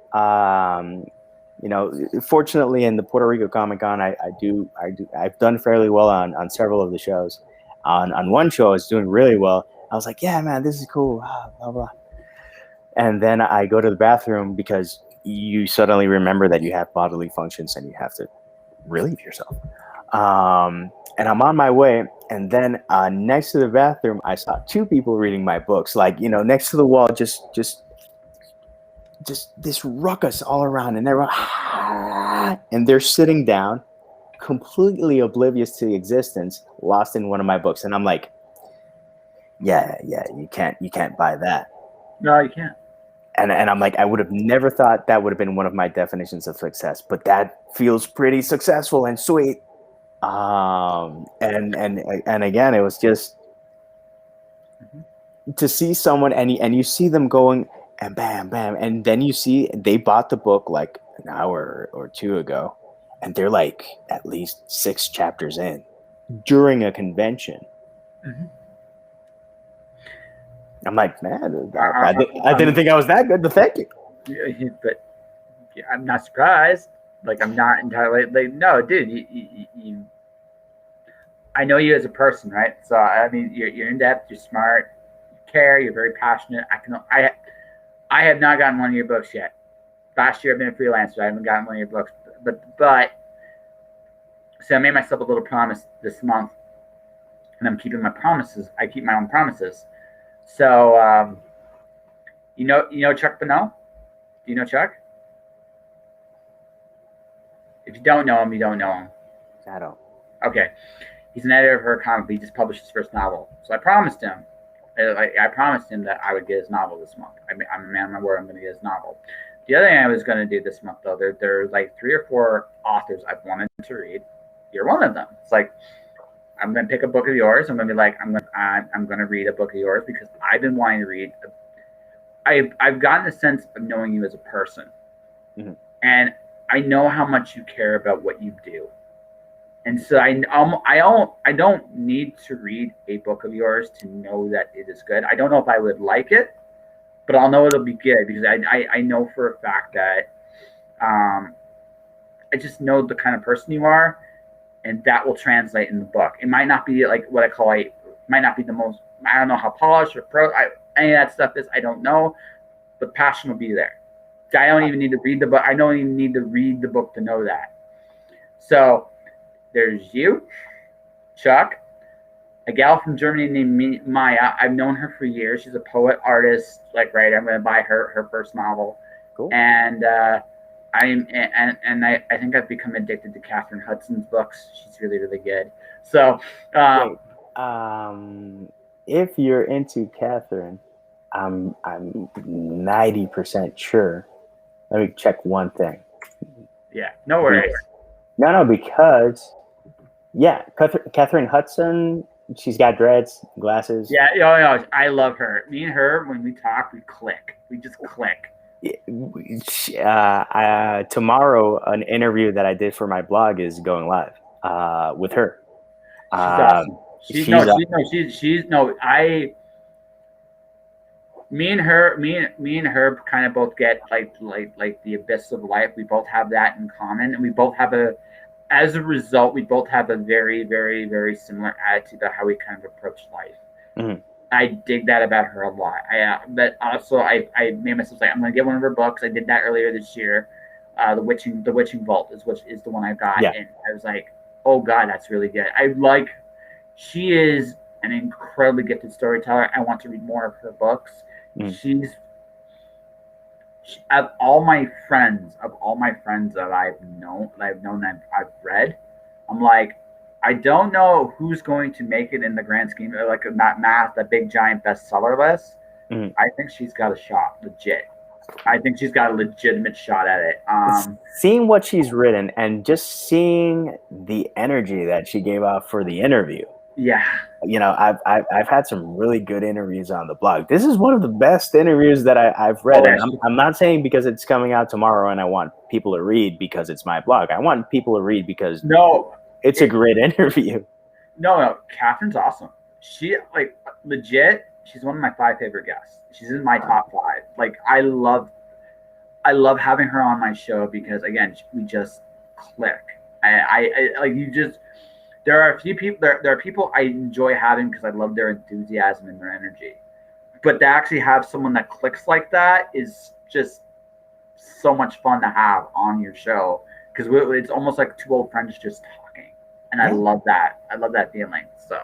B: Fortunately, in the Puerto Rico Comic Con, I've done fairly well on several of the shows. On one show, I was doing really well. I was like, yeah, man, this is cool. Blah blah. And then I go to the bathroom because you suddenly remember that you have bodily functions and you have to relieve yourself. And I'm on my way, and then next to the bathroom, I saw 2 people reading my books, like, next to the wall, just this ruckus all around, and everyone, and they're sitting down, completely oblivious to the existence, lost in one of my books. And I'm like, yeah, you can't buy that.
A: No, you can't.
B: And I'm like, I would have never thought that would have been one of my definitions of success, but that feels pretty successful and sweet. And again, it was just to see someone and you see them going and bam, bam. And then you see they bought the book like an hour or 2 ago, and they're like at least 6 chapters in during a convention. Mm-hmm. I'm like, man, I didn't think I was that good, but thank you.
A: Yeah, but I'm not surprised. Like, I'm not entirely like, no, dude, you I know you as a person, right? So I mean, you're in depth, you're smart, you care, you're very passionate. I have not gotten one of your books yet. Last year I've been a freelancer. I haven't gotten one of your books, but So I made myself a little promise this month, and I'm keeping my promises. I keep my own promises. So you know Chuck Bonnell? Do you know Chuck? If you don't know him, you don't know him.
B: I don't.
A: Okay, he's an editor of her comic, but he just published his first novel. So I promised him, I promised him that I would get his novel this month. I'm a man of my word. I'm going to get his novel. The other thing I was going to do this month, though, there's like 3 or 4 authors I've wanted to read. You're one of them. It's like I'm going to pick a book of yours. I'm going to be like I'm going to read a book of yours because I've been wanting to read. I've gotten a sense of knowing you as a person,
B: mm-hmm.
A: and I know how much you care about what you do. And so I don't need to read a book of yours to know that it is good. I don't know if I would like it, but I'll know it'll be good because I know for a fact that I just know the kind of person you are, and that will translate in the book. It might not be like what I call might not be the most. I don't know how polished or any of that stuff is. I don't know, but passion will be there. I don't even need to read the book. I don't even need to read the book to know that. So there's you, Chuck, a gal from Germany named Maya. I've known her for years. She's a poet, artist, like writer. I'm going to buy her first novel.
B: Cool.
A: And I think I've become addicted to Catherine Hudson's books. She's really, really good. So,
B: if you're into Catherine, I'm 90% sure. Let me check one thing.
A: Yeah, no worries.
B: No, because Catherine Hudson, she's got dreads, glasses.
A: Yeah, I love her. Me and her, when we talk, we click. We just click.
B: Tomorrow, an interview that I did for my blog is going live with her.
A: She's awesome. Me and her kind of both get like the abyss of life. We both have that in common, and we both have as a result, we both have a very, very, very similar attitude about how we kind of approach life.
B: Mm-hmm.
A: I dig that about her a lot. But also I made myself say I'm going to get one of her books. I did that earlier this year. The Witching Vault is the one I got, and I was like, oh God, that's really good. She is an incredibly gifted storyteller. I want to read more of her books. Mm. Of all my friends that I've known that I've read, I'm like, I don't know who's going to make it in the grand scheme of like that big giant bestseller list. Mm. I think she's got a shot, legit. I think she's got a legitimate shot at it.
B: Seeing what she's written and just seeing the energy that she gave out for the interview.
A: Yeah.
B: I've had some really good interviews on the blog. This is one of the best interviews that I've read. And I'm not saying because it's coming out tomorrow and I want people to read because it's my blog. I want people to read because it's a great interview.
A: No, Catherine's awesome. She legit. She's one of my 5 favorite guests. She's in my top 5. Like I love having her on my show because again, we just click. There are a few people. There are people I enjoy having because I love their enthusiasm and their energy. But to actually have someone that clicks like that is just so much fun to have on your show because it's almost like 2 old friends just talking, and I love that. I love that feeling. So,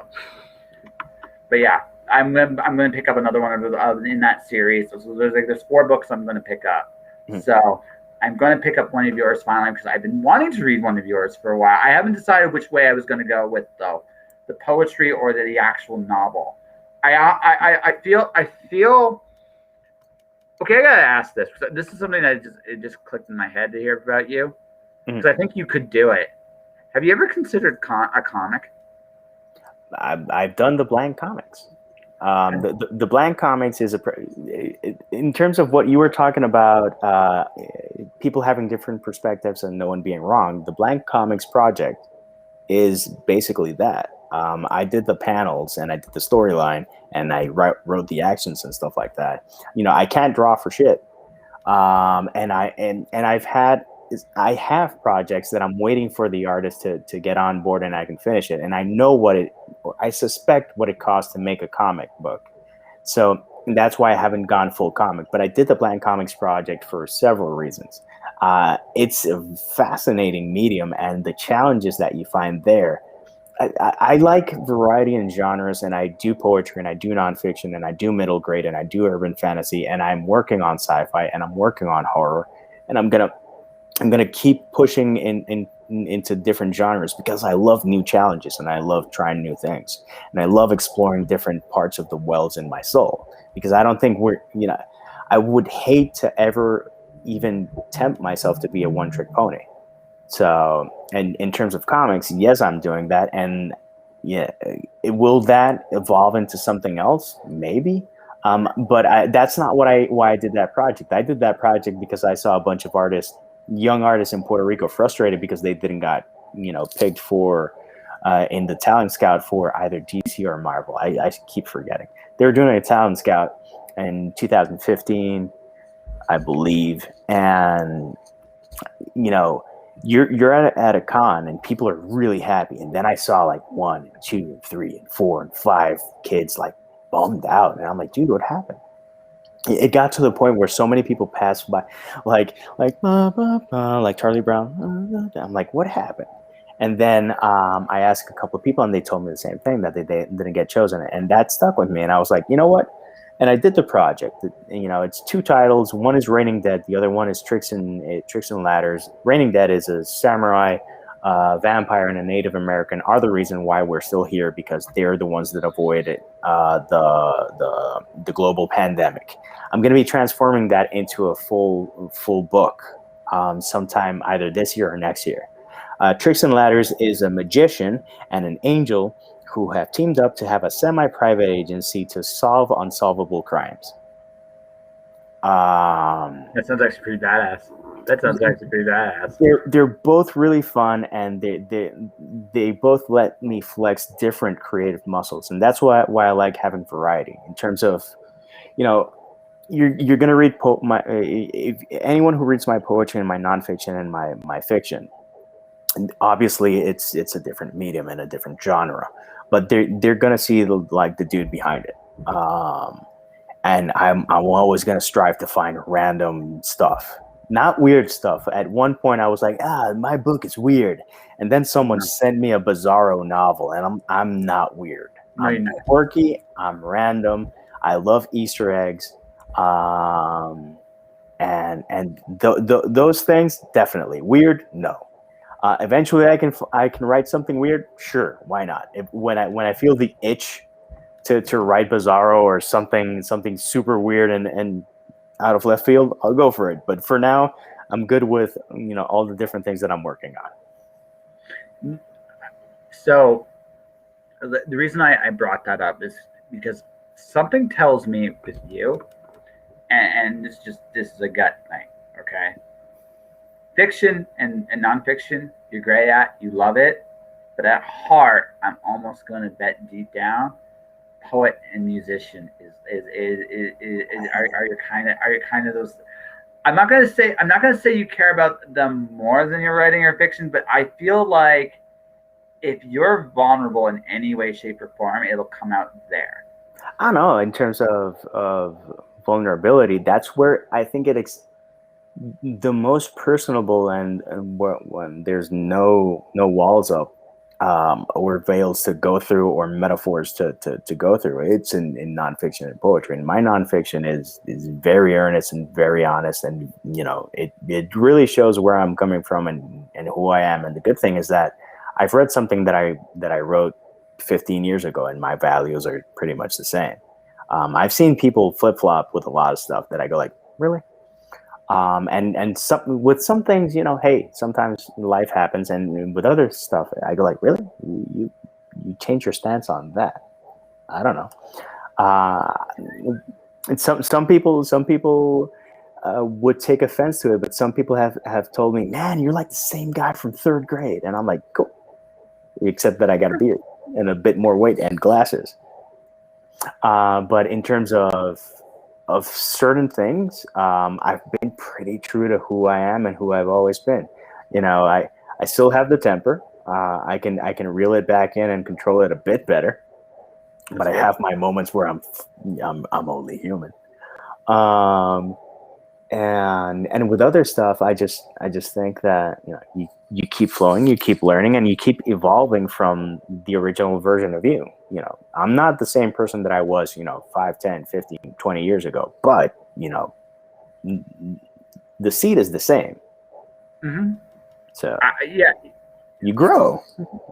A: but yeah, I'm gonna pick up another one of in that series. So there's 4 books I'm gonna pick up. Mm-hmm. So. I'm going to pick up one of yours finally because I've been wanting to read one of yours for a while. I haven't decided which way I was going to go with though, the poetry or the actual novel. I feel. Okay, I gotta ask this. This is something that it just clicked in my head to hear about you because I think you could do it. Have you ever considered a comic?
B: I've done the blank comics. The blank comics is in terms of what you were talking about, people having different perspectives and no one being wrong. The blank comics project is basically that. I did the panels and I did the storyline and I wrote the actions and stuff like that. I can't draw for shit. And I have projects that I'm waiting for the artist to get on board and I can finish it. And I know I suspect what it costs to make a comic book. So that's why I haven't gone full comic, but I did the blank comics project for several reasons. It's a fascinating medium, and the challenges that you find there. I like variety in genres, and I do poetry, and I do nonfiction, and I do middle grade, and I do urban fantasy, and I'm working on sci-fi, and I'm working on horror, and I'm gonna keep pushing into different genres because I love new challenges, and I love trying new things, and I love exploring different parts of the wells in my soul, because I don't think I would hate to ever even tempt myself to be a one-trick pony. So, and in terms of comics, yes, I'm doing that, and yeah, will that evolve into something else? Maybe, but that's not why I did that project. I did that project because I saw a bunch of young artists in Puerto Rico, frustrated because they didn't got picked for in the talent scout for either DC or Marvel. I keep forgetting they were doing a talent scout in 2015, I believe, and you know, you're at a con and people are really happy, and then I saw like 1 and 2 and 3 and 4 and 5 kids like bummed out, and I'm like, dude, what happened? It got to the point where so many people passed by, like Charlie Brown. I'm like, what happened? And then I asked a couple of people, and they told me the same thing, that they didn't get chosen, and that stuck with me. And I was like, you know what? And I did the project. It's 2 titles. One is Raining Dead. The other one is Tricks and Ladders. Raining Dead is a samurai, vampire, and a Native American are the reason why we're still here, because they're the ones that avoided the global pandemic. I'm going to be transforming that into a full book sometime either this year or next year. Tricks and Ladders is a magician and an angel who have teamed up to have a semi-private agency to solve unsolvable crimes.
A: That sounds actually pretty badass.
B: They're both really fun, and they both let me flex different creative muscles, and that's why I like having variety in terms of, you're gonna read if anyone who reads my poetry and my nonfiction and my fiction. And obviously, it's a different medium and a different genre, but they're gonna see the dude behind it. And I'm always gonna strive to find random stuff, not weird stuff. At one point, I was like, my book is weird, and then someone sent me a Bizarro novel, and I'm not weird. I'm quirky. I'm random. I love Easter eggs, and those things definitely weird. No. Eventually, I can write something weird. Sure, why not? When I feel the itch to write Bizarro or something super weird and out of left field, I'll go for it. But for now, I'm good with all the different things that I'm working on.
A: So the reason I brought that up is because something tells me with you, and this is a gut thing, okay? Fiction and nonfiction, you're great at, you love it, but at heart, I'm almost going to bet deep down, poet and musician are you kind of those. I'm not gonna say you care about them more than you're writing or fiction, but I feel like if you're vulnerable in any way, shape, or form, it'll come out there.
B: I don't know. In terms of vulnerability, that's where I think it's the most personable, and when there's no walls up, or veils to go through, or metaphors to go through. It's in nonfiction and poetry, and my nonfiction is very earnest and very honest, and it really shows where I'm coming from and who I am. And the good thing is that I've read something that I wrote 15 years ago, and my values are pretty much the same. I've seen people flip flop with a lot of stuff that I go like, really? And with some things, hey, sometimes life happens, and with other stuff, I go like, really, you change your stance on that? I don't know. And some people would take offense to it, but some people have told me, man, you're like the same guy from 3rd grade, and I'm like, cool, except that I got a beard and a bit more weight and glasses. But in terms of certain things, I've been pretty true to who I am and who I've always been. I still have the temper. I can reel it back in and control it a bit better. But I have my moments where I'm only human. And with other stuff, I just think that you keep flowing, you keep learning, and you keep evolving from the original version of you. I'm not the same person that I was 5, 10, 15, 20 years ago, but the seed is the same.
A: Mm-hmm.
B: So
A: Yeah.
B: you grow,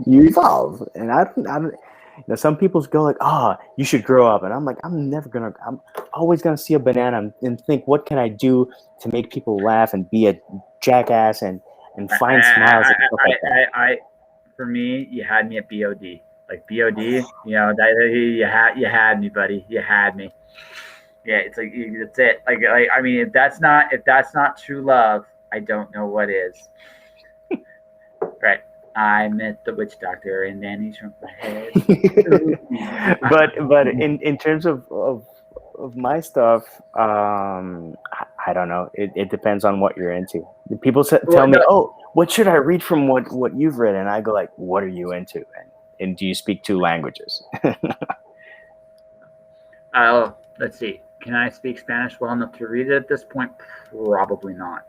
B: you evolve. And I don't some people go like, you should grow up. And I'm like, I'm always gonna see a banana and think, what can I do to make people laugh and be a jackass and find smiles and stuff like that.
A: For me, you had me at BOD. Like BOD, you had me, buddy. You had me. Yeah, it's like that's it. Like I mean, if that's not true love, I don't know what is. Right. I met the witch doctor, and then he shrunk my head.
B: but in terms of my stuff, I don't know. It depends on what you're into. People tell me, "Oh, what should I read from what you've read?" And I go like, "What are you into? And do you speak 2 languages?"
A: Oh, let's see. Can I speak Spanish well enough to read it at this point? Probably not.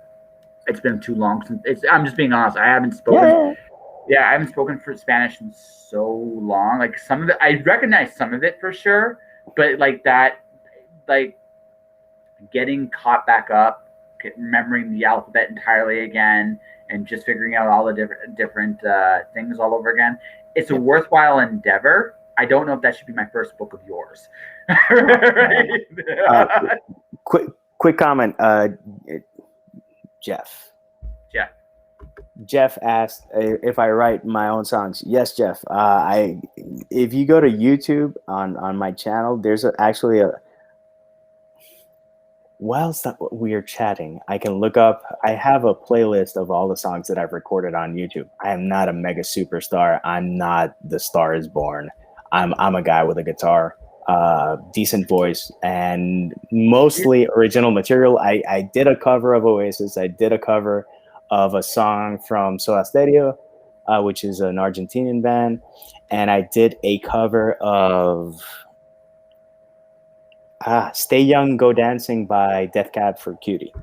A: It's been too long since. I'm just being honest. I haven't spoken. Yeah, I haven't spoken for Spanish in so long. Like some of it, I recognize some of it for sure, but like that, like getting caught back up, remembering the alphabet entirely again, and just figuring out all the different things all over again. It's a worthwhile endeavor. I don't know if that should be my first book of yours. Right?
B: Quick comment, Jeff. Jeff asked if I write my own songs. Yes, Jeff. If you go to YouTube on my channel, there's actually whilst we are chatting, I can look up. I have a playlist of all the songs that I've recorded on YouTube. I am not a mega superstar. I'm not the Star Is Born. I'm a guy with a guitar, decent voice, and mostly original material. I did a cover of Oasis. I did a cover of a song from Soda Stereo, which is an Argentinian band, and I did a cover of Stay Young, Go Dancing by Death Cab for Cutie.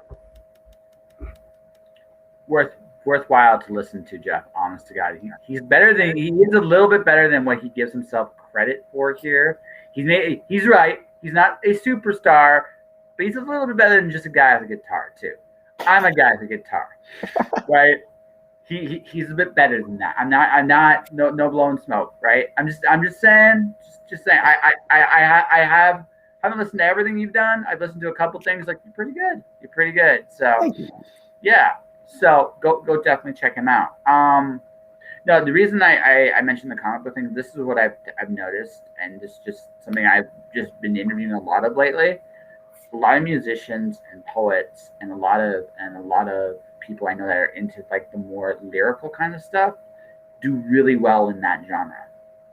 A: Worthwhile to listen to, Jeff. Honest to God, he's better than he is a little bit better than what he gives himself credit for here. He's right. He's not a superstar, but he's a little bit better than just a guy with a guitar too. I'm a guy with a guitar, right? He's a bit better than that. I'm not no blowing smoke, right? I'm just saying. I haven't listened to everything you've done. I've listened to a couple things. Like you're pretty good. So yeah. So go definitely check him out. No, the reason I mentioned the comic book thing, this is what I've noticed, and this is just something I've just been interviewing a lot of lately. A lot of musicians and poets and a lot of people I know that are into like the more lyrical kind of stuff do really well in that genre.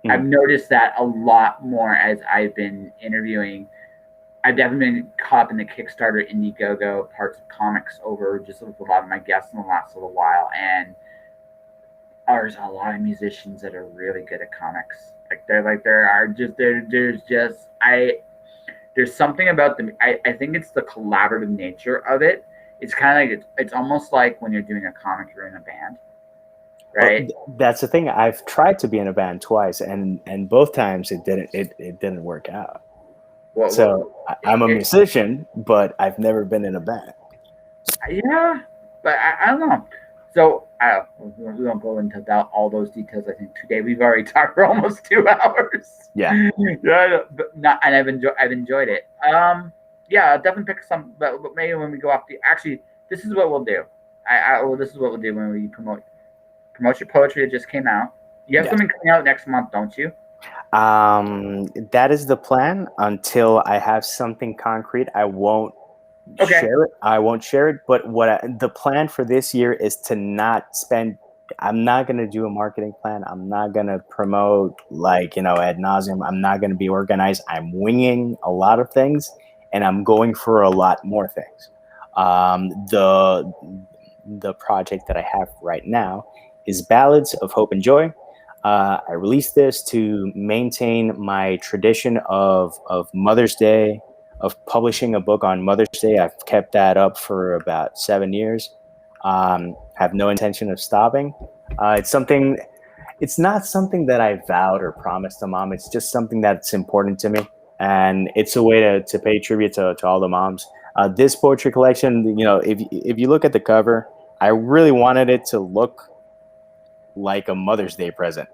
A: I've noticed that a lot more as I've been interviewing. I've definitely been caught up in the Kickstarter Indiegogo parts of comics over just with a lot of my guests in the last little while, and there's a lot of musicians that are really good at comics. There's something about them. I think it's the collaborative nature of it. It's kind of like it's almost like when you're doing a comic, you're in a band, right?
B: Well, that's the thing. I've tried to be in a band twice, and both times it didn't work out. I'm a musician, but I've never been in a band.
A: Yeah, but I don't know. So we won't go into all those details. I think today we've already talked for almost 2 hours.
B: Yeah,
A: and I've enjoyed it. Yeah, I'll definitely pick some. But maybe when we go off this is what we'll do. This is what we'll do when we promote your poetry that just came out. You have something coming out next month, don't you?
B: That is the plan. Until I have something concrete, I won't share it. I won't share it. But the plan for this year is to not spend. I'm not going to do a marketing plan. I'm not going to promote ad nauseum. I'm not going to be organized. I'm winging a lot of things, and I'm going for a lot more things. The project that I have right now is Ballads of Hope and Joy. I released this to maintain my tradition of Mother's Day, publishing a book on Mother's Day. I've kept that up for about 7 years. Have no intention of stopping. It's not something that I vowed or promised to mom. It's just something that's important to me. And it's a way to pay tribute to all the moms. This poetry collection, if you look at the cover, I really wanted it to look like a Mother's Day present.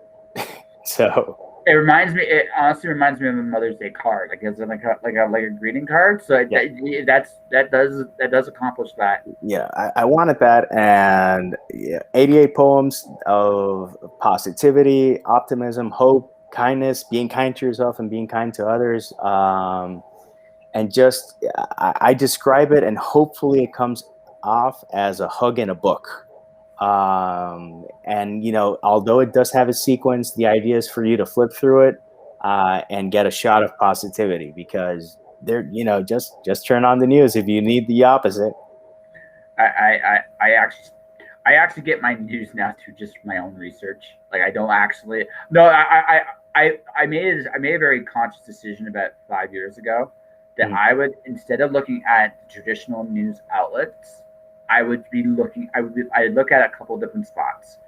B: So
A: it honestly reminds me of a Mother's Day card. Like it's like a greeting card. So that does accomplish that.
B: Yeah, I wanted that, and 88 poems of positivity, optimism, hope, kindness, being kind to yourself and being kind to others. And just I describe it, and hopefully it comes off as a hug in a book. And although it does have a sequence, the idea is for you to flip through it and get a shot of positivity, because just turn on the news if you need the opposite.
A: I actually get my news now through just my own research. Like I don't actually no I made a very conscious decision about 5 years ago that I would, instead of looking at traditional news outlets, I'd look at a couple of different spots.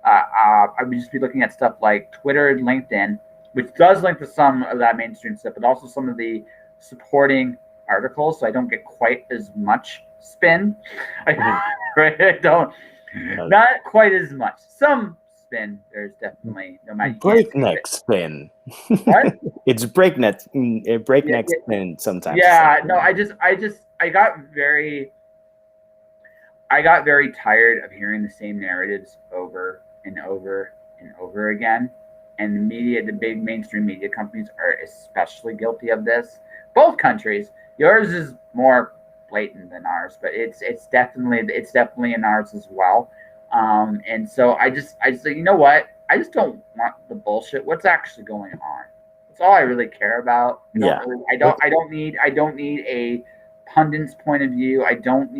A: I would just be looking at stuff like Twitter and LinkedIn, which does link to some of that mainstream stuff, but also some of the supporting articles, so I don't get quite as much spin. Right? I don't, not quite as much. Some spin, there's definitely
B: breakneck spin.
A: What?
B: It's breakneck spin sometimes.
A: Yeah, no, I got very tired of hearing the same narratives over and over and over again. And the media, the big mainstream media companies, are especially guilty of this. Both countries. Yours is more blatant than ours, but it's definitely in ours as well. And so I just you know what? I just don't want the bullshit. What's actually going on? That's all I really care about. I don't need a pundit's point of view. I don't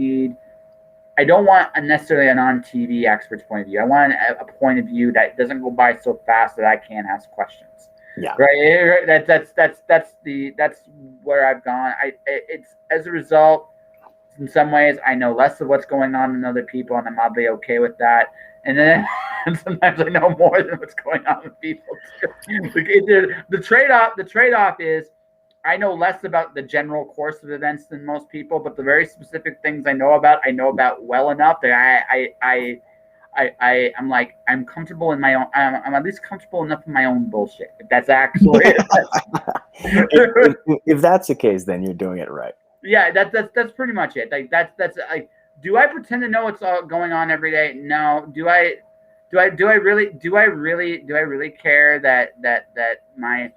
A: want necessarily an on TV expert's point of view. I want a point of view that doesn't go by so fast that I can't ask questions.
B: Yeah.
A: Right. That's where I've gone. It's as a result. In some ways, I know less of what's going on than other people, and I'm oddly okay with that. And then sometimes I know more than what's going on with people too. The trade-off is I know less about the general course of events than most people, but the very specific things I know about well enough that I'm comfortable in my own. I'm at least comfortable enough in my own bullshit. If that's actually
B: if that's the case, then you're doing it right.
A: Yeah, that's pretty much it. Like that's like, do I pretend to know what's all going on every day? No. Do I really care that my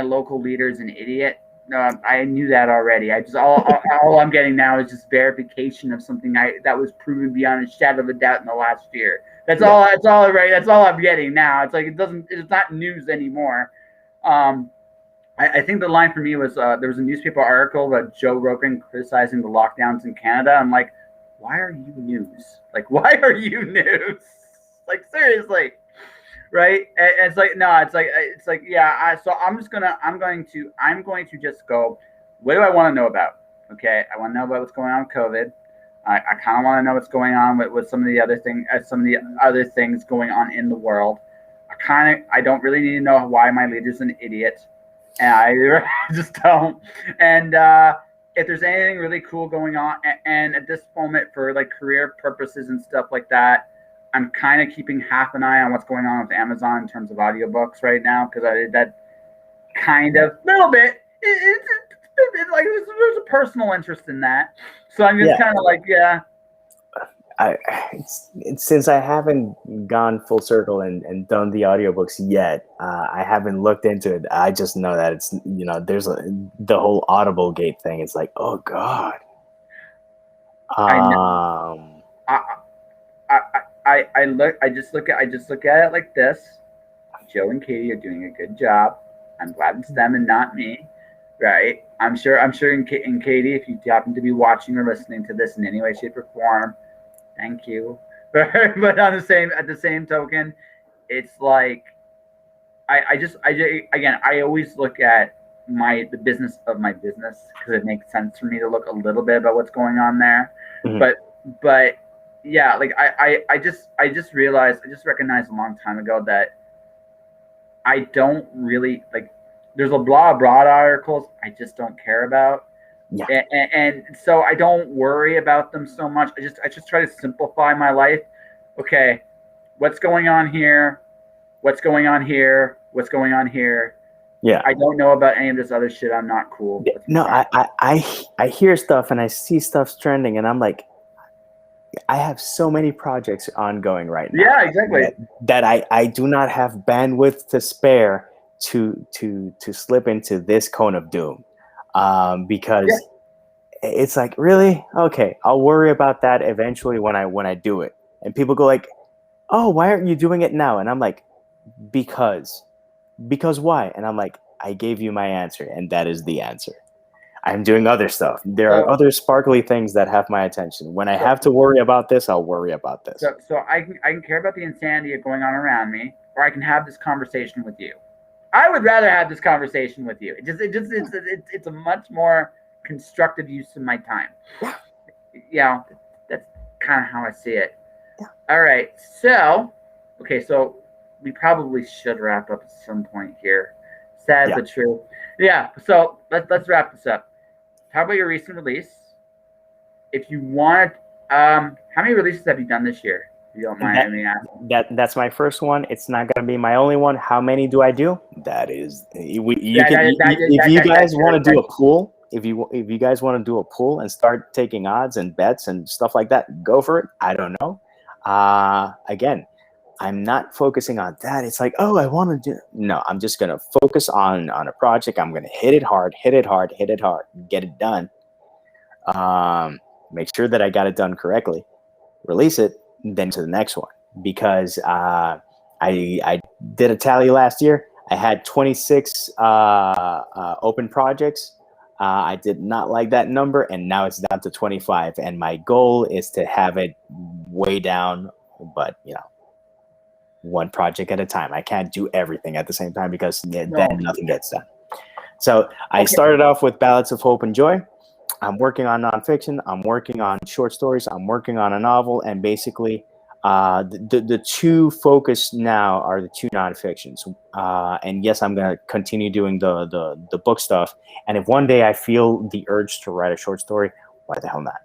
A: local leader is an idiot? No, I knew that already. I just all I'm getting now is just verification of something that was proven beyond a shadow of a doubt in the last year. That's all I'm getting now. It's like it's not news anymore. I think the line for me was there was a newspaper article about Joe Rogan criticizing the lockdowns in Canada. I'm like, why are you news? Like, why are you news? Like, seriously, right? And it's like, no, it's like, yeah. So I'm going to just go. What do I want to know about? Okay, I want to know about what's going on with COVID. I kind of want to know what's going on with some of the other things going on in the world. I don't really need to know why my leader's an idiot. And I just don't. And if there's anything really cool going on, and at this moment for like career purposes and stuff like that, I'm kind of keeping half an eye on what's going on with Amazon in terms of audiobooks right now, because that kind of little bit. It's like there's a personal interest in that, so I'm just kind of like, yeah.
B: Since I haven't gone full circle and done the audiobooks yet, I haven't looked into it. I just know that it's, there's the whole Audible Gate thing. It's like, oh God.
A: I just look at it like this. Joe and Katie are doing a good job. I'm glad it's them and not me, right? I'm sure in Katie, if you happen to be watching or listening to this in any way, shape, or form, thank you. But at the same token, it's like I always look at the business of my business, because it makes sense for me to look a little bit about what's going on there.
B: Mhm.
A: But yeah, like I just realized, I just recognized a long time ago that I don't really like. There's a blah broad articles I just don't care about,
B: Yeah.
A: and so I don't worry about them so much. I just try to simplify my life. Okay, what's going on here? What's going on here? What's going on here?
B: Yeah.
A: I don't know about any of this other shit. I'm not cool. Let's
B: No,
A: move on.
B: I hear stuff and I see stuff trending, and I'm like, I have so many projects ongoing right now.
A: Yeah, exactly.
B: That I do not have bandwidth to spare to slip into this cone of doom, because it's like, really, okay, I'll worry about that eventually when I do it. And people go like, oh, why aren't you doing it now? And I'm like, because why? And I'm like, I gave you my answer, and that is the answer. I'm doing other stuff. There are other sparkly things that have my attention. When I have to worry about this, I'll worry about this.
A: So I can care about the insanity going on around me, or I can have this conversation with you. I would rather have this conversation with you. It's a much more constructive use of my time. Yeah, that's kind of how I see it.
B: Yeah.
A: All right. So, okay, so we probably should wrap up at some point here. Sad but true. Yeah. So let's wrap this up. How about your recent release? If you want, how many releases have you done this year? If you don't mind me asking.
B: That's my first one. It's not going to be my only one. How many do I do? That is, if you guys want to do a pool, if you guys want to do a pool and start taking odds and bets and stuff like that, go for it. I don't know. Again, I'm not focusing on that. It's like, oh, I want to do. No, I'm just going to focus on a project. I'm going to hit it hard, get it done. Make sure that I got it done correctly, release it, then to the next one. Because I did a tally last year. I had 26 open projects. I did not like that number, and now it's down to 25. And my goal is to have it way down, but one project at a time. I can't do everything at the same time because then nothing gets done. So I started off with Ballads of Hope and Joy. I'm working on nonfiction. I'm working on short stories. I'm working on a novel. And basically, the two focus now are the two nonfictions. And yes, I'm going to continue doing the book stuff. And if one day I feel the urge to write a short story, why the hell not?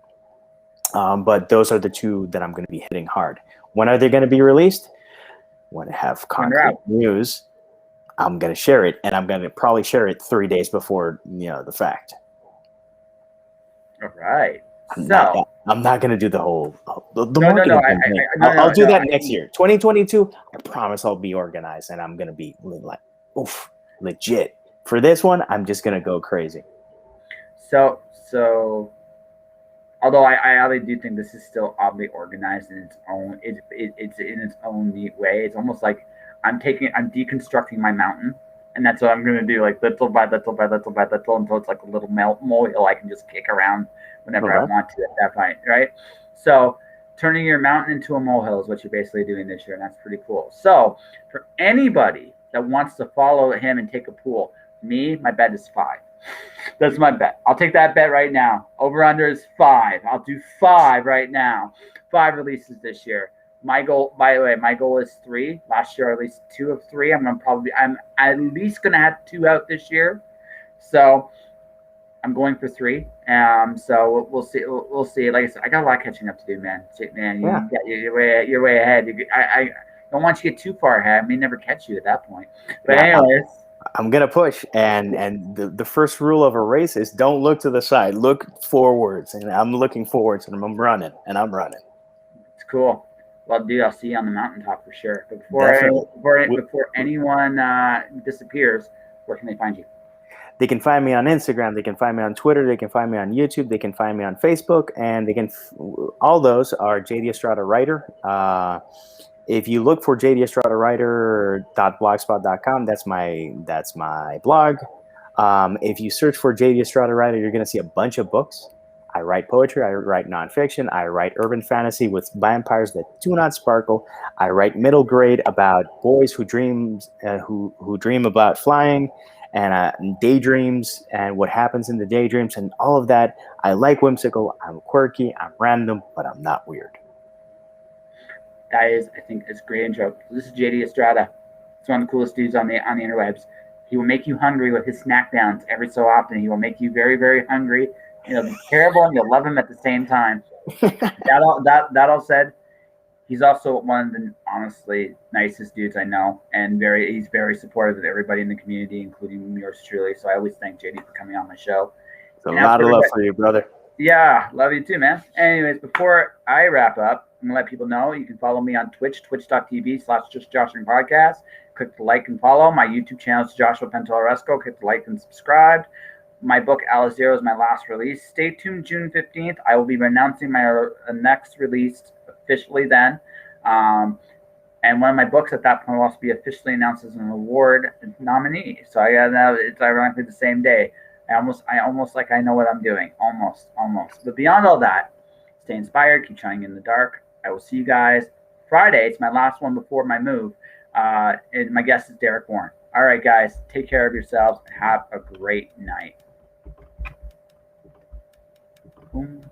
B: But those are the two that I'm going to be hitting hard. When are they going to be released? When I have concrete news, I'm going to share it, and I'm going to probably share it 3 days before the fact.
A: All right.
B: I'm not going to do the whole marketing thing. I'll do that next year. 2022, I promise I'll be organized, and I'm going to be like, oof, legit. For this one, I'm just going to go crazy.
A: So although I really do think this is still oddly organized in its own, it's in its own neat way. It's almost like I'm deconstructing my mountain, and that's what I'm going to do, like little by little until it's like a little molehill I can just kick around whenever I want to at that point, right? So turning your mountain into a molehill is what you're basically doing this year, and that's pretty cool. So for anybody that wants to follow him and take a pool, my bet is 5. That's my bet. I'll take that bet right now. Over under is 5. I'll do 5 right now. 5 releases this year. My goal, by the way, is 3. Last year I released 2 of 3. I'm at least gonna have 2 out this year. So I'm going for 3. So we'll see. We'll see. Like I said, I got a lot catching up to do, man. You're way ahead. I don't want you to get too far ahead. I may never catch you at that point. But anyways.
B: I'm gonna push, and the first rule of a race is don't look to the side, look forwards, and I'm looking forwards, and I'm running.
A: It's cool. Well, dude, I'll see you on the mountaintop for sure. But before anyone disappears, where can they find you?
B: They can find me on Instagram. They can find me on Twitter. They can find me on YouTube. They can find me on Facebook, and all those are JD Estrada Writer. If you look for jdestrada.writer.blogspot.com, that's my blog. If you search for JD Estrada Writer, you're going to see a bunch of books. I write poetry. I write nonfiction. I write urban fantasy with vampires that do not sparkle. I write middle grade about boys who dream about flying, and daydreams and what happens in the daydreams and all of that. I like whimsical. I'm quirky. I'm random, but I'm not weird.
A: That is, I think, it's a great intro. This is JD Estrada. He's one of the coolest dudes on the interwebs. He will make you hungry with his snack downs every so often. He will make you very, very hungry. It'll be terrible, and you'll love him at the same time. That all said, he's also one of the honestly nicest dudes I know, and he's very supportive of everybody in the community, including yours truly. So I always thank JD for coming on my show.
B: It's a lot of love for you, brother.
A: Yeah, love you too, man. Anyways, before I wrap up, I'm gonna let people know you can follow me on Twitch, twitch.tv/JustJoshuaPodcast. Click the like and follow. My YouTube channel is Joshua Pantalleresco. Click the like and subscribe. My book, Alice Zero, is my last release. Stay tuned June 15th. I will be announcing my next release officially then. And one of my books at that point will also be officially announced as an award nominee. So I got that. It's ironically the same day. I almost like I know what I'm doing. Almost. But beyond all that, stay inspired. Keep shining in the dark. I will see you guys Friday. It's my last one before my move. And my guest is Derek Warren. All right, guys. Take care of yourselves. Have a great night. Boom.